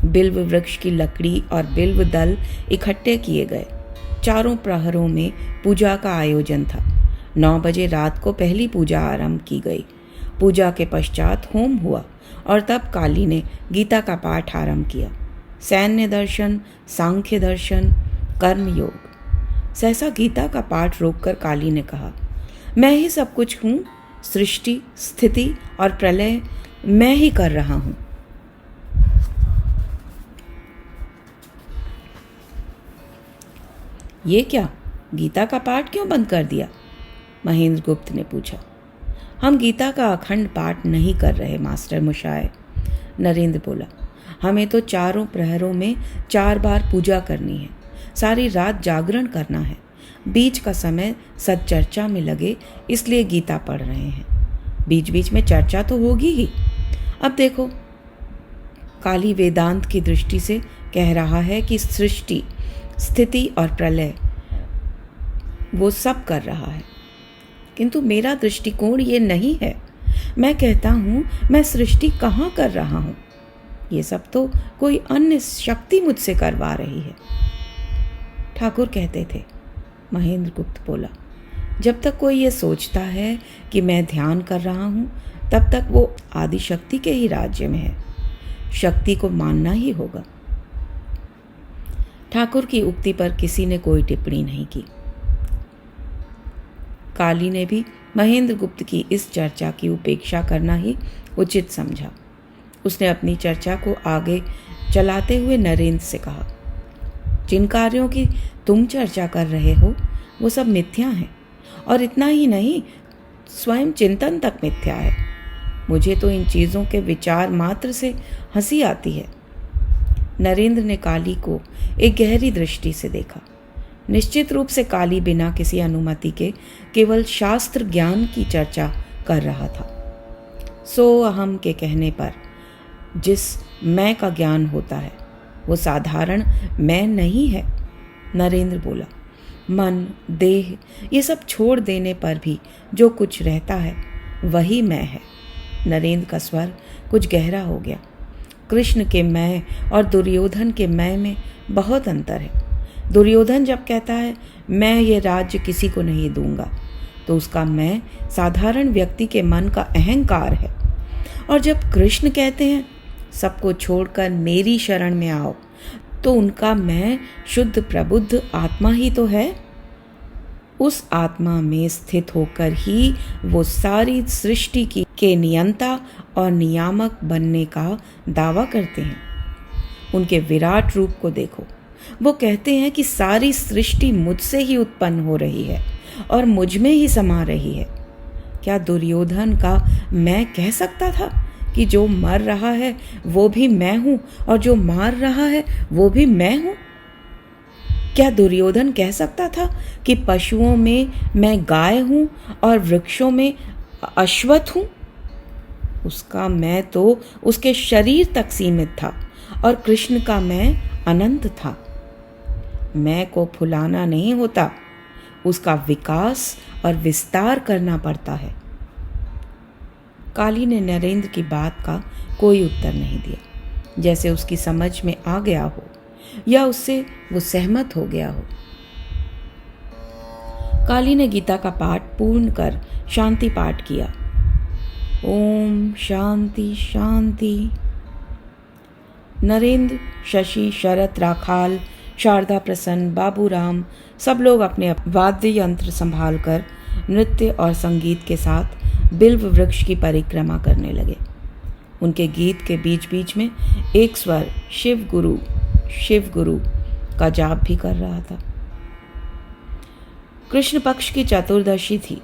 बिल्व वृक्ष की लकड़ी और बिल्व दल इकट्ठे किए गए। चारों प्रहरों में पूजा का आयोजन था। 9 बजे रात को पहली पूजा आरंभ की गई। पूजा के पश्चात होम हुआ और तब काली ने गीता का पाठ आरंभ किया। सैन्य दर्शन, सांख्य दर्शन, कर्म योग। सहसा गीता का पाठ रोककर काली ने कहा, मैं ही सब कुछ हूँ। सृष्टि, स्थिति और प्रलय मैं ही कर रहा हूँ। ये क्या, गीता का पाठ क्यों बंद कर दिया? महेंद्र गुप्त ने पूछा। हम गीता का अखंड पाठ नहीं कर रहे मास्टर मशाय, नरेंद्र बोला। हमें तो चारों प्रहरों में 4 बार पूजा करनी है। सारी रात जागरण करना है। बीच का समय सच्चर्चा में लगे, इसलिए गीता पढ़ रहे हैं। बीच बीच में चर्चा तो होगी ही। अब देखो, काली वेदांत की दृष्टि से कह रहा है कि सृष्टि, स्थिति और प्रलय वो सब कर रहा है, किंतु मेरा दृष्टिकोण ये नहीं है। मैं कहता हूँ, मैं सृष्टि कहाँ कर रहा हूँ? ये सब तो कोई अन्य शक्ति मुझसे करवा रही है। ठाकुर कहते थे, महेंद्र गुप्त बोला, जब तक कोई ये सोचता है कि मैं ध्यान कर रहा हूँ, तब तक वो आदिशक्ति के ही राज्य में है। शक्ति को मानना ही होगा। ठाकुर की उक्ति पर किसी ने कोई टिप्पणी नहीं की। काली ने भी महेंद्र गुप्त की इस चर्चा की उपेक्षा करना ही उचित समझा। उसने अपनी चर्चा को आगे चलाते हुए नरेंद्र से कहा, जिन कार्यों की तुम चर्चा कर रहे हो वो सब मिथ्या हैं, और इतना ही नहीं, स्वयं चिंतन तक मिथ्या है। मुझे तो इन चीज़ों के विचार मात्र से हंसी आती है। नरेंद्र ने काली को एक गहरी दृष्टि से देखा। निश्चित रूप से काली बिना किसी अनुमति के केवल शास्त्र ज्ञान की चर्चा कर रहा था। सो अहम के कहने पर जिस मैं का ज्ञान होता है वो साधारण मैं नहीं है। नरेंद्र बोला, मन, देह ये सब छोड़ देने पर भी जो कुछ रहता है वही मैं है। नरेंद्र का स्वर कुछ गहरा हो गया। कृष्ण के मैं और दुर्योधन के मैं में बहुत अंतर है। दुर्योधन जब कहता है मैं ये राज्य किसी को नहीं दूंगा, तो उसका मैं साधारण व्यक्ति के मन का अहंकार है। और जब कृष्ण कहते हैं सबको छोड़कर मेरी शरण में आओ, तो उनका मैं शुद्ध प्रबुद्ध आत्मा ही तो है। उस आत्मा में स्थित होकर ही वो सारी सृष्टि के नियंता और नियामक बनने का दावा करते हैं। उनके विराट रूप को देखो। वो कहते हैं कि सारी सृष्टि मुझसे ही उत्पन्न हो रही है और मुझ में ही समा रही है। क्या दुर्योधन का मैं कह सकता था कि जो मर रहा है वो भी मैं हूं और जो मार रहा है वो भी मैं हूं? क्या दुर्योधन कह सकता था कि पशुओं में मैं गाय हूं और वृक्षों में अश्वत्थ हूं? उसका मैं तो उसके शरीर तक सीमित था और कृष्ण का मैं अनंत था। मैं को फुलाना नहीं होता, उसका विकास और विस्तार करना पड़ता है। काली ने नरेंद्र की बात का कोई उत्तर नहीं दिया, जैसे उसकी समझ में आ गया हो या उससे वो सहमत हो गया हो। काली ने गीता का पाठ पूर्ण कर शांति पाठ किया। ओम शांति शांति। नरेंद्र, शशि, शरत, राखाल, शारदा, प्रसन्न, बाबूराम सब लोग अपने वाद्य यंत्र संभालकर नृत्य और संगीत के साथ बिल्व वृक्ष की परिक्रमा करने लगे। उनके गीत के बीच बीच में एक स्वर शिव गुरु का जाप भी कर रहा था। कृष्ण पक्ष की चतुर्दशी थी।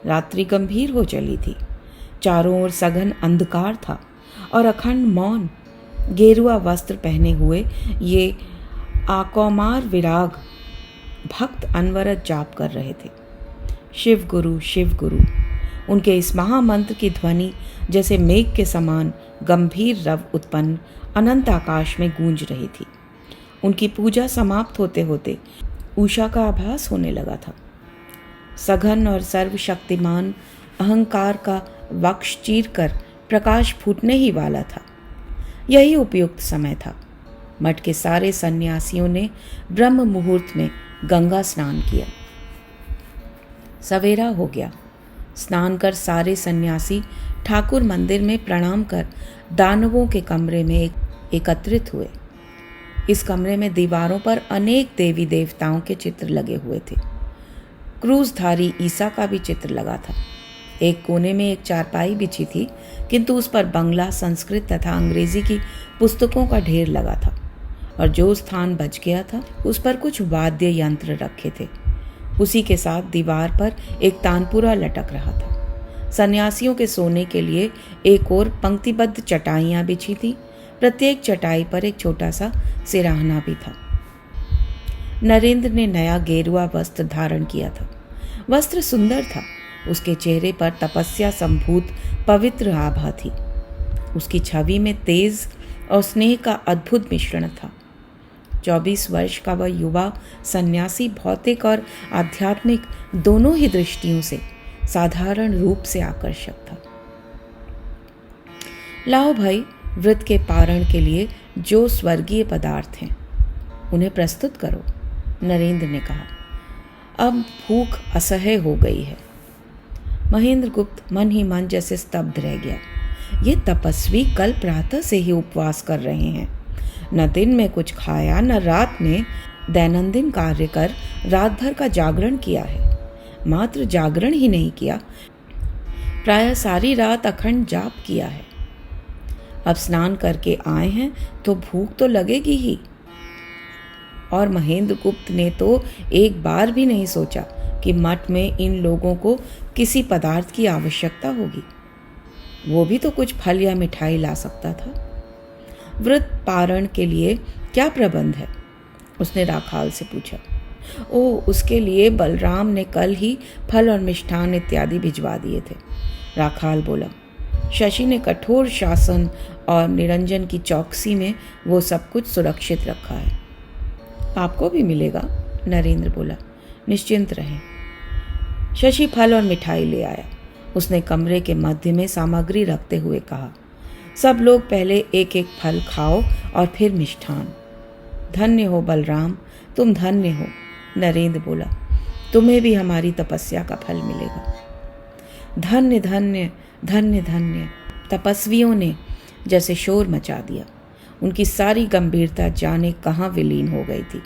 रात्रि गंभीर हो चली थी। चारों ओर सघन अंधकार था और अखंड मौन। गेरुआ वस्त्र पहने हुए ये आकौमार विराग भक्त अनवरत जाप कर रहे थे। शिव गुरु। उनके इस महामंत्र की ध्वनि जैसे मेघ के समान गंभीर रव उत्पन्न अनंत आकाश में गूंज रही थी। उनकी पूजा समाप्त होते होते उषा का आभास होने लगा था। सघन और सर्वशक्तिमान अहंकार का वक्ष चीर कर प्रकाश फूटने ही वाला था। यही उपयुक्त समय था। मठ के सारे सन्यासियों ने ब्रह्म मुहूर्त में गंगा स्नान किया। सवेरा हो गया। स्नान कर सारे सन्यासी ठाकुर मंदिर में प्रणाम कर दानवों के कमरे में एकत्रित हुए। इस कमरे में दीवारों पर अनेक देवी देवताओं के चित्र लगे हुए थे। क्रूसधारी ईसा का भी चित्र लगा था। एक कोने में एक चारपाई बिछी थी, किंतु उस पर बंगला, संस्कृत तथा अंग्रेजी की पुस्तकों का ढेर लगा था और जो स्थान बच गया था उस पर कुछ वाद्य यंत्र रखे थे। उसी के साथ दीवार पर एक तानपुरा लटक रहा था। सन्यासियों के सोने के लिए एक और पंक्तिबद्ध चटाइयाँ बिछी थी। प्रत्येक चटाई पर एक छोटा सा सिराहना भी था। नरेंद्र ने नया गेरुआ वस्त्र धारण किया था। वस्त्र सुंदर था। उसके चेहरे पर तपस्या संभूत पवित्र आभा थी। उसकी छवि में तेज और स्नेह का अद्भुत मिश्रण था। 24 वर्ष का वह युवा सन्यासी भौतिक और आध्यात्मिक दोनों ही दृष्टियों से साधारण रूप से आकर्षक था। लाओ भाई, व्रत के पारण के लिए जो स्वर्गीय पदार्थ हैं उन्हें प्रस्तुत करो, नरेंद्र ने कहा। अब भूख असह्य हो गई है। महेंद्र गुप्त मन ही मन जैसे स्तब्ध रह गया। ये तपस्वी कल प्रातः से ही उपवास कर रहे हैं। न दिन में कुछ खाया न रात में। दैनंदिन कार्य कर रात भर का जागरण किया है। मात्र जागरण ही नहीं किया, प्रायः सारी रात अखंड जाप किया है। अब स्नान करके आए हैं तो भूख तो लगेगी ही। और महेंद्र गुप्त ने तो एक बार भी नहीं सोचा कि मठ में इन लोगों को किसी पदार्थ की आवश्यकता होगी। वो भी तो कुछ फल या मिठाई ला सकता था। व्रत पारण के लिए क्या प्रबंध है? उसने राखाल से पूछा। ओ, उसके लिए बलराम ने कल ही फल और मिष्ठान इत्यादि भिजवा दिए थे, राखाल बोला। शशि ने कठोर शासन और निरंजन की चौकसी में वो सब कुछ सुरक्षित रखा है। आपको भी मिलेगा, नरेंद्र बोला। निश्चिंत रहें। शशि फल और मिठाई ले आया। उसने कमरे के मध्य में सामग्री रखते हुए कहा, सब लोग पहले एक एक फल खाओ और फिर मिष्ठान। धन्य हो बलराम, तुम धन्य हो, नरेंद्र बोला। तुम्हें भी हमारी तपस्या का फल मिलेगा। धन्य धन्य धन्य धन्य, तपस्वियों ने जैसे शोर मचा दिया। उनकी सारी गंभीरता जाने कहाँ विलीन हो गई थी।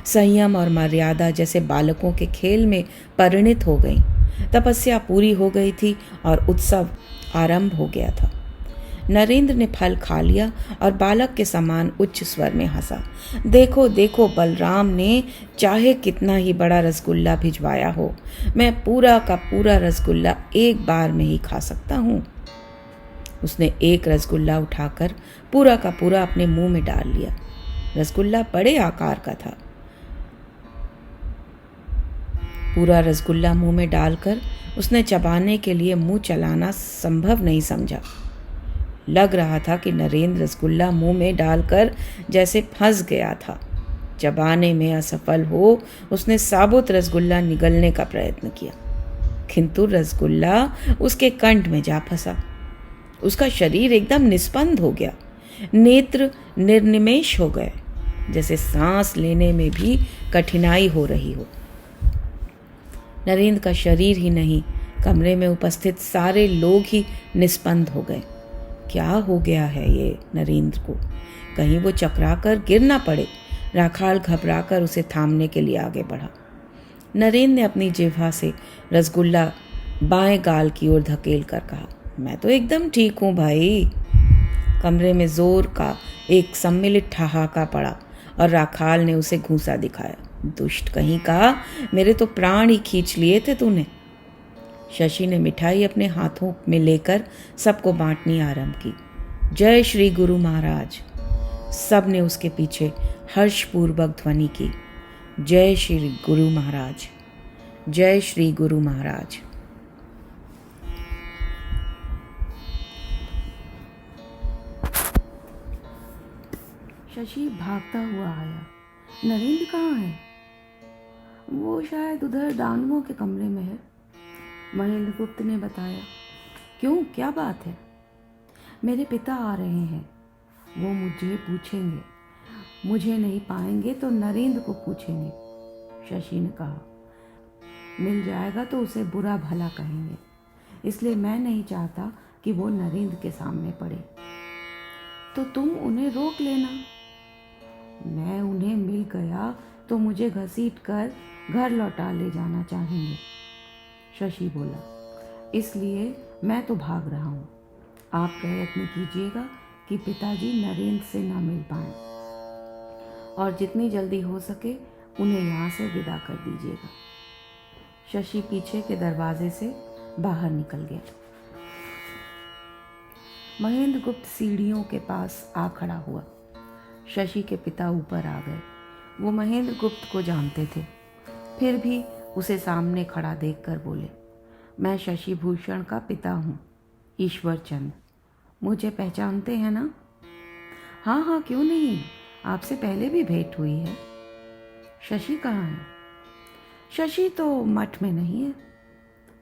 संयम और मर्यादा जैसे बालकों के खेल में परिणित हो गई। तपस्या पूरी हो गई थी और उत्सव आरंभ हो गया था। नरेंद्र ने फल खा लिया और बालक के समान उच्च स्वर में हंसा। देखो देखो, बलराम ने चाहे कितना ही बड़ा रसगुल्ला भिजवाया हो, मैं पूरा का पूरा रसगुल्ला एक बार में ही खा सकता हूँ। उसने एक रसगुल्ला उठाकर पूरा का पूरा अपने मुंह में डाल लिया। रसगुल्ला बड़े आकार का था। पूरा रसगुल्ला मुंह में डालकर उसने चबाने के लिए मुंह चलाना संभव नहीं समझा। लग रहा था कि नरेंद्र रसगुल्ला मुंह में डालकर जैसे फंस गया था। चबाने में असफल हो उसने साबुत रसगुल्ला निगलने का प्रयत्न किया, किंतु रसगुल्ला उसके कंठ में जा फंसा। उसका शरीर एकदम निस्पंद हो गया। नेत्र निर्निमेष हो गए, जैसे सांस लेने में भी कठिनाई हो रही हो। नरेंद्र का शरीर ही नहीं, कमरे में उपस्थित सारे लोग ही निस्पंद हो गए। क्या हो गया है ये नरेंद्र को? कहीं वो चकरा कर गिर ना पड़े। राखाल घबराकर उसे थामने के लिए आगे बढ़ा। नरेंद्र ने अपनी जिह्वा से रसगुल्ला बाएं गाल की ओर धकेल कर कहा, मैं तो एकदम ठीक हूँ भाई। कमरे में जोर का एक सम्मिलित ठहाका पड़ा और राखाल ने उसे घूंसा दिखाया। दुष्ट कहीं का, मेरे तो प्राण ही खींच लिए थे तूने। शशि ने मिठाई अपने हाथों में लेकर सबको बांटनी आरंभ की। जय श्री गुरु महाराज। सब ने उसके पीछे हर्षपूर्वक ध्वनि की। जय श्री गुरु महाराज, जय श्री गुरु महाराज। शशि भागता हुआ आया। नरेंद्र कहाँ है? वो शायद उधर दानवों के कमरे में है, महेंद्र गुप्त ने बताया। क्यों, क्या बात है? मेरे पिता आ रहे हैं, वो मुझे पूछेंगे। मुझे नहीं पाएंगे तो नरेंद्र को पूछेंगे, शशि ने कहा। मिल जाएगा तो उसे बुरा भला कहेंगे, इसलिए मैं नहीं चाहता कि वो नरेंद्र के सामने पड़े। तो तुम उन्हें रोक लेना। मैं उन्हें मिल गया तो मुझे घसीट कर घर लौटा ले जाना चाहेंगे, शशि बोला। इसलिए मैं तो भाग रहा हूँ। आप प्रयत्न कीजिएगा कि पिताजी नरेंद्र से ना मिल पाएं और जितनी जल्दी हो सके उन्हें यहाँ से विदा कर दीजिएगा। शशि पीछे के दरवाजे से बाहर निकल गया। महेंद्र गुप्त सीढ़ियों के पास आ खड़ा हुआ। शशि के पिता ऊपर आ गए। वो महेंद्र गुप्त को जानते थे, फिर भी उसे सामने खड़ा देखकर बोले, मैं शशि भूषण का पिता हूँ, ईश्वर चंद। मुझे पहचानते हैं ना? हाँ हाँ, क्यों नहीं, आपसे पहले भी भेंट हुई है। शशि कहाँ है? शशि तो मठ में नहीं है,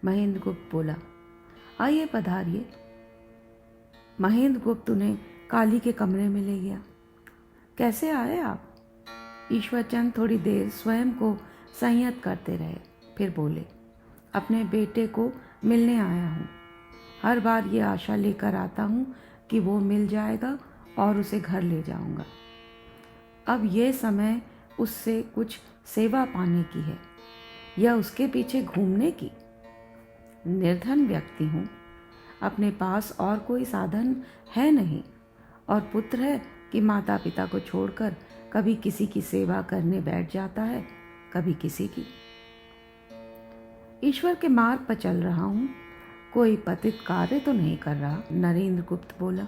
महेंद्र गुप्त बोला। आइए पधारिए। महेंद्र गुप्त उन्हें काली के कमरे में ले गया। कैसे आए आप? ईश्वरचंद थोड़ी देर स्वयं को संयत करते रहे, फिर बोले, अपने बेटे को मिलने आया हूँ। हर बार ये आशा लेकर आता हूँ कि वो मिल जाएगा और उसे घर ले जाऊँगा। अब ये समय उससे कुछ सेवा पाने की है या उसके पीछे घूमने की। निर्धन व्यक्ति हूँ, अपने पास और कोई साधन है नहीं, और पुत्र है कि माता पिता को छोड़कर कभी किसी की सेवा करने बैठ जाता है, कभी किसी की। ईश्वर के मार्ग पर चल रहा हूँ, कोई पतित कार्य तो नहीं कर रहा, नरेंद्र गुप्त बोला।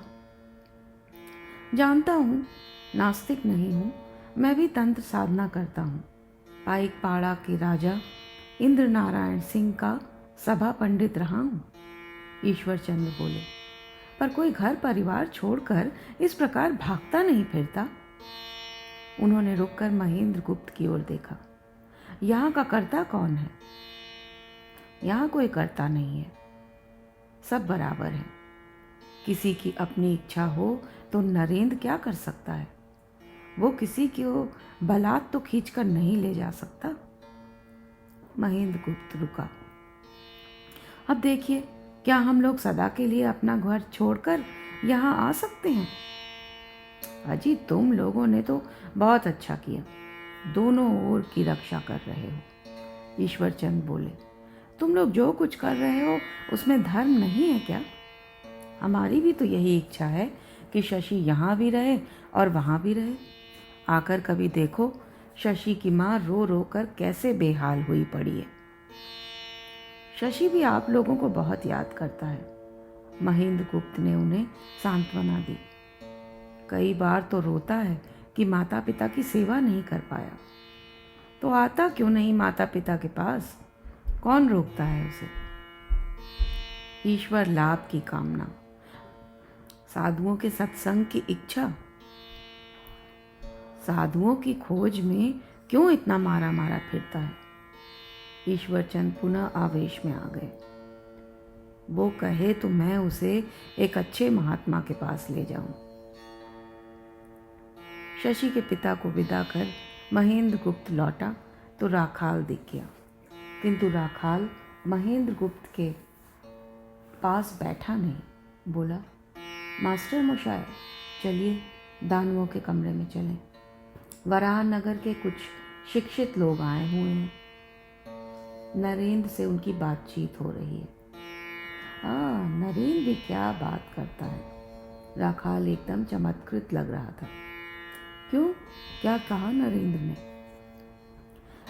जानता हूँ, नास्तिक नहीं हूँ, मैं भी तंत्र साधना करता हूँ। पाइक पाड़ा के राजा इंद्र नारायण सिंह का सभा पंडित रहा हूँ। ईश्वर चंद्र बोले, पर कोई घर परिवार छोड़कर इस प्रकार भागता नहीं फिरता। उन्होंने रुककर महेंद्र गुप्त की ओर देखा। यहाँ का कर्ता कौन है? यहाँ कोई कर्ता नहीं है, सब बराबर है। किसी की अपनी इच्छा हो तो नरेंद्र क्या कर सकता है? वो किसी को बलात् तो खींचकर नहीं ले जा सकता। महेंद्र गुप्त रुका। अब देखिए, क्या हम लोग सदा के लिए अपना घर छोड़कर यहाँ आ सकते हैं? अजी, तुम लोगों ने तो बहुत अच्छा किया, दोनों ओर की रक्षा कर रहे हो। ईश्वर चंद बोले, तुम लोग जो कुछ कर रहे हो उसमें धर्म नहीं है क्या? हमारी भी तो यही इच्छा है कि शशि यहाँ भी रहे और वहाँ भी रहे। आकर कभी देखो, शशि की माँ रो रो कर कैसे बेहाल हुई पड़ी है। शशि भी आप लोगों को बहुत याद करता है। महेंद्र गुप्त ने उन्हें सांत्वना दी। कई बार तो रोता है कि माता पिता की सेवा नहीं कर पाया। तो आता क्यों नहीं माता पिता के पास? कौन रोकता है उसे? ईश्वर लाभ की कामना, साधुओं के सत्संग की इच्छा, साधुओं की खोज में क्यों इतना मारा मारा फिरता है? ईश्वर चंद पुनः आवेश में आ गए। वो कहे तो मैं उसे एक अच्छे महात्मा के पास ले जाऊं। शशि के पिता को विदा कर महेंद्र गुप्त लौटा तो राखाल दिख गया, किंतु राखाल महेंद्र गुप्त के पास बैठा नहीं। बोला, मास्टर मशाय, चलिए दानवों के कमरे में चलें। वराह नगर के कुछ शिक्षित लोग आए हुए हैं। नरेंद्र से उनकी बातचीत हो रही है। नरेंद्र भी क्या बात करता है। राखाल एकदम चमत्कृत लग रहा था। क्यों, क्या कहा नरेंद्र ने?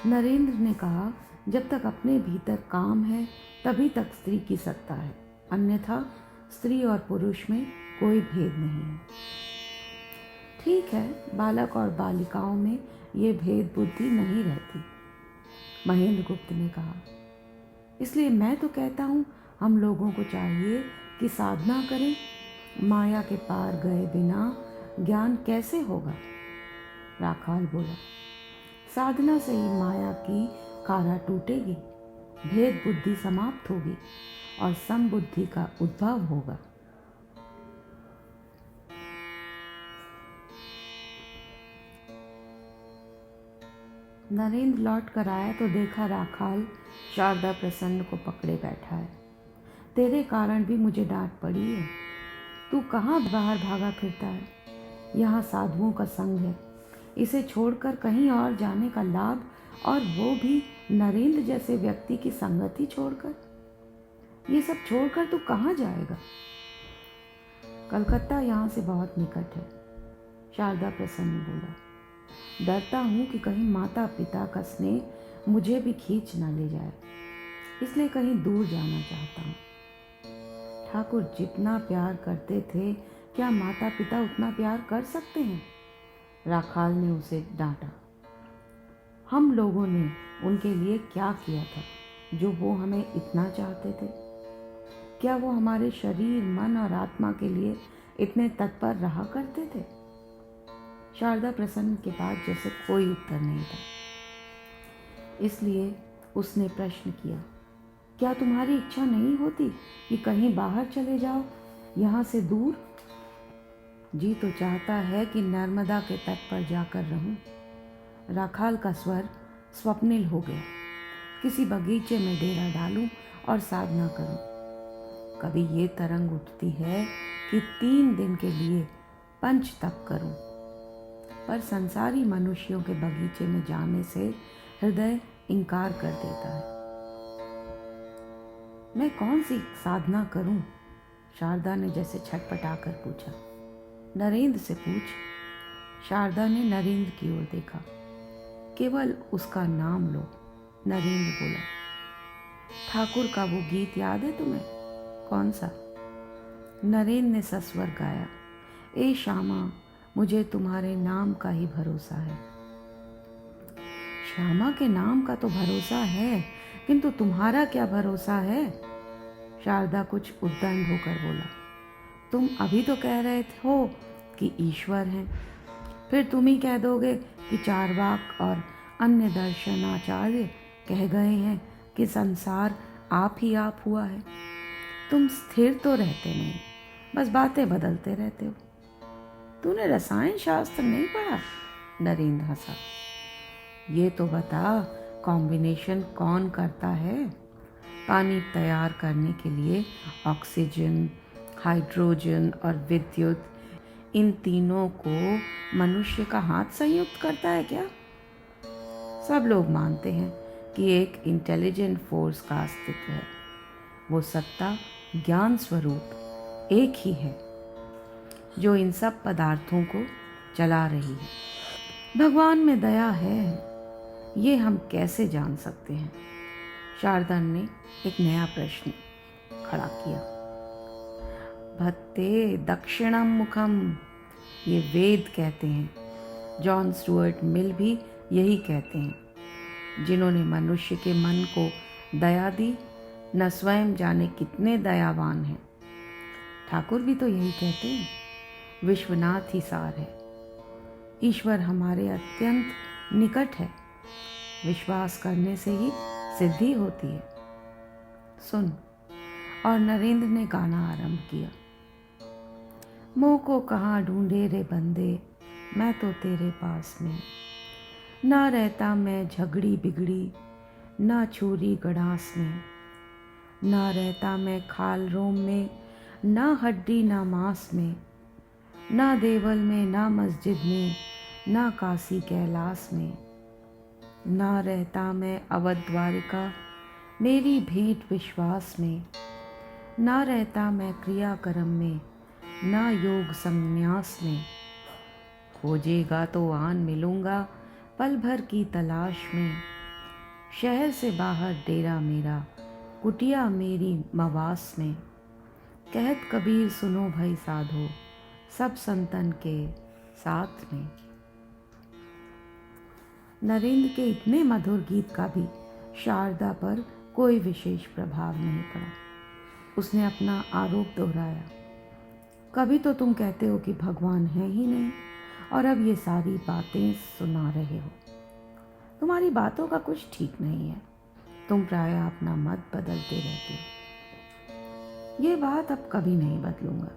नरेंद्र ने कहा, जब तक अपने भीतर काम है तभी तक स्त्री की सत्ता है, अन्यथा स्त्री और पुरुष में कोई भेद नहीं है। ठीक है, बालक और बालिकाओं में ये भेद बुद्धि नहीं रहती, महेंद्र गुप्त ने कहा। इसलिए मैं तो कहता हूँ, हम लोगों को चाहिए कि साधना करें। माया के पार गए बिना ज्ञान कैसे होगा? राखाल बोला, साधना से ही माया की कारा टूटेगी, भेद बुद्धि समाप्त होगी और समबुद्धि का उद्भव होगा। नरेंद्र लौट कर आया तो देखा राखाल शारदा प्रसन्न को पकड़े बैठा है। तेरे कारण भी मुझे डांट पड़ी है। तू कहाँ बाहर भागा फिरता है? यहाँ साधुओं का संग है, इसे छोड़कर कहीं और जाने का लाभ, और वो भी नरेंद्र जैसे व्यक्ति की संगति छोड़कर। ये सब छोड़कर तू कहाँ जाएगा? कलकत्ता यहाँ से बहुत निकट है, शारदा प्रसन्न बोला। डरता हूँ कि कहीं माता पिता का स्नेह मुझे भी खींच न ले जाए, इसलिए कहीं दूर जाना चाहता हूँ। ठाकुर जितना प्यार करते थे, क्या माता पिता उतना प्यार कर सकते हैं? राखाल ने उसे डांटा। हम लोगों ने उनके लिए क्या किया था जो वो हमें इतना चाहते थे? क्या वो हमारे शरीर, मन और आत्मा के लिए इतने तत्पर रहा करते थे? शारदा प्रसन्न के पास जैसे कोई उत्तर नहीं था, इसलिए उसने प्रश्न किया, क्या तुम्हारी इच्छा नहीं होती कि कहीं बाहर चले जाओ, यहाँ से दूर? जी तो चाहता है कि नर्मदा के तट पर जाकर रहूं। राखाल का स्वर स्वप्निल हो गया। किसी बगीचे में डेरा डालूं और साधना करूं। कभी ये तरंग उठती है कि 3 दिन के लिए पंच तप करूं, पर संसारी मनुष्यों के बगीचे में जाने से हृदय इनकार कर देता है। मैं कौन सी साधना करूं? शारदा ने जैसे छटपटाकर पूछा। नरेंद्र से पूछ। शारदा ने नरेंद्र की ओर देखा। केवल उसका नाम लो, नरेंद्र बोला। ठाकुर का वो गीत याद है तुम्हें? कौन सा? नरेंद्र ने सस्वर गाया। ए श्यामा, मुझे तुम्हारे नाम का ही भरोसा है। श्यामा के नाम का तो भरोसा है, किंतु तुम्हारा क्या भरोसा है? शारदा कुछ उद्दंड होकर बोला। तुम अभी तो कह रहे हो कि ईश्वर हैं, फिर तुम ही कह दोगे कि चार्वाक और अन्य दर्शनाचार्य कह गए हैं कि संसार आप ही आप हुआ है। तुम स्थिर तो रहते नहीं, बस बातें बदलते रहते हो। तूने रसायन शास्त्र नहीं पढ़ा? नरेंद्र हंसा। ये तो बता, कॉम्बिनेशन कौन करता है? पानी तैयार करने के लिए ऑक्सीजन, हाइड्रोजन और विद्युत, इन तीनों को मनुष्य का हाथ संयुक्त करता है क्या? सब लोग मानते हैं कि एक इंटेलिजेंट फोर्स का अस्तित्व है। वो सत्ता, ज्ञान स्वरूप एक ही है जो इन सब पदार्थों को चला रही है। भगवान में दया है, ये हम कैसे जान सकते हैं? शारदा ने एक नया प्रश्न खड़ा किया। भत्ते दक्षिणम मुखम, ये वेद कहते हैं। जॉन स्टुअर्ट मिल भी यही कहते हैं। जिन्होंने मनुष्य के मन को दया दी, न स्वयं जाने कितने दयावान हैं। ठाकुर भी तो यही कहते हैं, विश्वनाथ ही सार है। ईश्वर हमारे अत्यंत निकट है। विश्वास करने से ही सिद्धि होती है। सुन। और नरेंद्र ने गाना आरंभ किया। मोह को कहाँ ढूंढे रे बंदे, मैं तो तेरे पास में। ना रहता मैं झगड़ी बिगड़ी, ना छुरी गड़ास में। ना रहता मैं खाल रोम में, ना हड्डी ना मांस में। ना देवल में, ना मस्जिद में, ना काशी कैलाश में। ना रहता मैं अवध द्वारिका, मेरी भेंट विश्वास में। ना रहता मैं क्रिया कर्म में, ना योग संन्यास में। खोजेगा तो आन मिलूंगा, पल भर की तलाश में। शहर से बाहर डेरा मेरा, कुटिया मेरी मवास में। कहत कबीर सुनो भाई साधो, सब संतन के साथ में। नरेंद्र के इतने मधुर गीत का भी शारदा पर कोई विशेष प्रभाव नहीं पड़ा। उसने अपना आरोप दोहराया। कभी तो तुम कहते हो कि भगवान है ही नहीं, और अब ये सारी बातें सुना रहे हो। तुम्हारी बातों का कुछ ठीक नहीं है। तुम प्रायः अपना मत बदलते रहते हो। ये बात अब कभी नहीं बदलूंगा,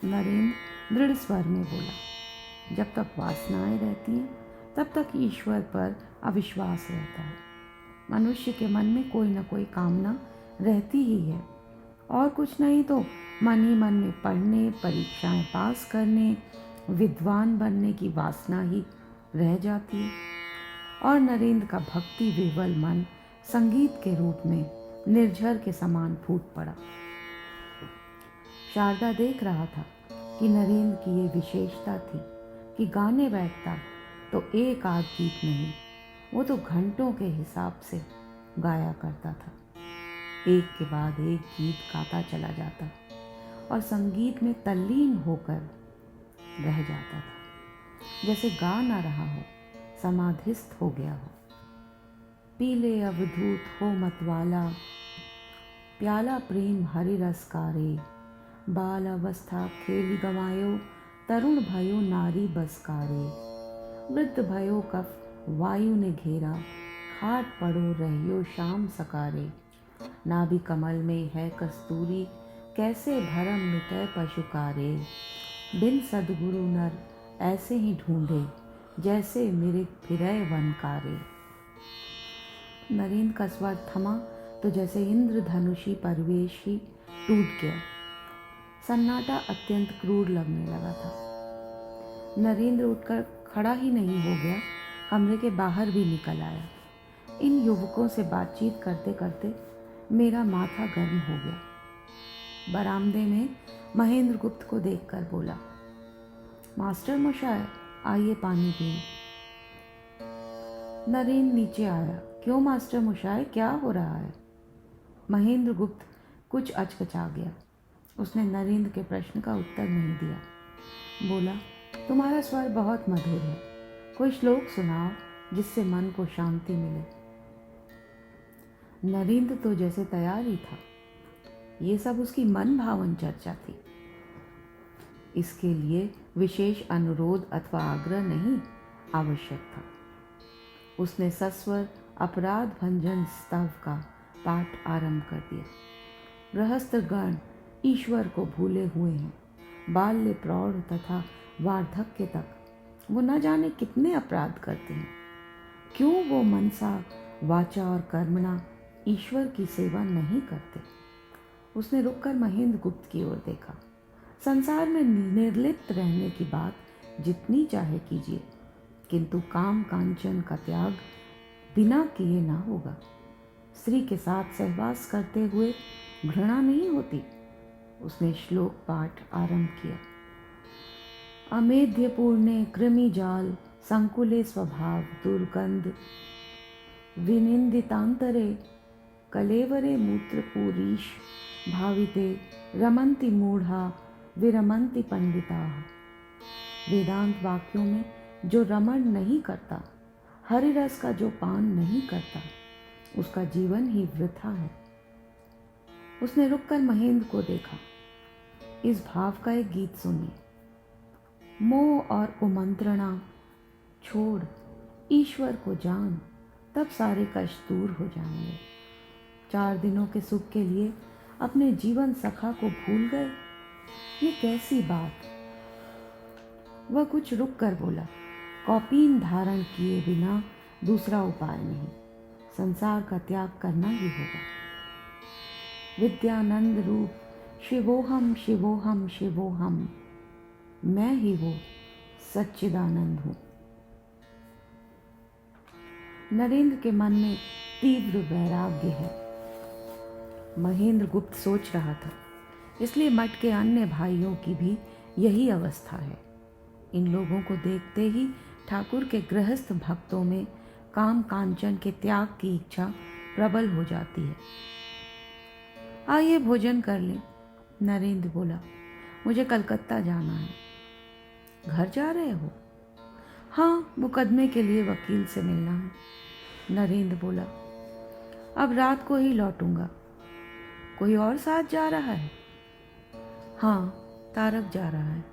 नरेंद्र दृढ़ स्वर में बोला। जब तक वासनाएं रहती हैं, तब तक ईश्वर पर अविश्वास रहता है। मनुष्य के मन में कोई न कोई कामना रहती ही है, और कुछ नहीं तो मन ही मन में पढ़ने, परीक्षाएं पास करने, विद्वान बनने की वासना ही रह जाती है। और नरेंद्र का भक्ति विह्वल मन संगीत के रूप में निर्झर के समान फूट पड़ा। शारदा देख रहा था कि नरेंद्र की ये विशेषता थी कि गाने बैठता तो एक आध गीत नहीं, वो तो घंटों के हिसाब से गाया करता था। एक के बाद एक गीत गाता चला जाता और संगीत में तल्लीन होकर रह जाता था, जैसे गा ना रहा हो, समाधिस्थ हो गया हो। पीले अवधूत हो मतवाला, प्याला प्रेम हरि रस कारे। बाल अवस्था खेल गवायो, तरुण भयो नारी बसकारे। वृद्ध भयो कफ वायु ने घेरा, खाट पड़ो रहियो शाम सकारे। नाभि कमल में है कस्तूरी, कैसे भरम मिटे पशुकारे। बिन सदगुरु नर ऐसे ही ढूंढे, जैसे मृग फिरे वनकारे। नरेंद्र का स्वर थमा तो जैसे इंद्रधनुषी परिवेश ही टूट गया। सन्नाटा अत्यंत क्रूर लगने लगा था। नरेंद्र उठकर खड़ा ही नहीं हो गया, कमरे के बाहर भी निकल आया। इन युवकों से बातचीत करते करते मेरा माथा गर्म हो गया। बरामदे में महेंद्र गुप्त को देखकर बोला, मास्टर मशाय, आइए पानी पिए। नरेंद्र नीचे आया। क्यों मास्टर मशाय, क्या हो रहा है? महेंद्र गुप्त कुछ अचकचा गया। उसने नरेंद्र के प्रश्न का उत्तर नहीं दिया। बोला, तुम्हारा स्वर बहुत मधुर है, कोई श्लोक सुनाओ जिससे मन को शांति मिले। नरेंद्र तो जैसे तैयार ही था। ये सब उसकी मन भावन चर्चा थी। इसके लिए विशेष अनुरोध अथवा आग्रह नहीं आवश्यक था। उसने सस्वर अपराध भंजन स्तव का पाठ आरंभ कर दिया। गृहस्थगण ईश्वर को भूले हुए हैं। बाल्य प्रौढ़ तथा वार्धक्य तक वो न जाने कितने अपराध करते हैं। क्यों वो मनसा वाचा और कर्मणा ईश्वर की सेवा नहीं करते? उसने रुककर महेंद्र गुप्त की ओर देखा। संसार में निर्लिप्त रहने की बात जितनी चाहे कीजिए, किंतु काम कांचन का त्याग बिना किए ना होगा। स्त्री के साथ सहवास करते हुए घृणा नहीं होती। उसने श्लोक पाठ आरंभ किया। अमेध्य पूर्णे कृमि जाल संकुले स्वभाव दुर्गंध विनिंदितांतरे कलेवरे मूत्रपूरीश भाविते रमन्ति मूढ़ा विरमन्ति पंडिता। वेदांत वाक्यों में जो रमण नहीं करता, हरिरस का जो पान नहीं करता, उसका जीवन ही वृथा है। उसने रुककर महेंद्र को देखा। इस भाव का एक गीत सुनिए। मोह और कुमंत्रणा छोड़ ईश्वर को जान, तब सारे कष्ट दूर हो जाएंगे। 4 दिनों के सुख के लिए अपने जीवन सखा को भूल गए, ये कैसी बात? वह कुछ रुक कर बोला, कौपीन धारण किए बिना दूसरा उपाय नहीं। संसार का त्याग करना ही होगा। विद्यानंद रूप शिवोहम शिवोहम शिवोहम, मैं ही वो सच्चिदानंद हूँ। नरेंद्र के मन में तीव्र वैराग्य है। महेंद्र गुप्त सोच रहा था, इसलिए मठ के अन्य भाइयों की भी यही अवस्था है। इन लोगों को देखते ही ठाकुर के गृहस्थ भक्तों में काम कांचन के त्याग की इच्छा प्रबल हो जाती है। आइए भोजन कर लें, नरेंद्र बोला। मुझे कलकत्ता जाना है। घर जा रहे हो? हाँ, मुकदमे के लिए वकील से मिलना है, नरेंद्र बोला। अब रात को ही लौटूंगा। कोई और साथ जा रहा है? हाँ, तारक जा रहा है।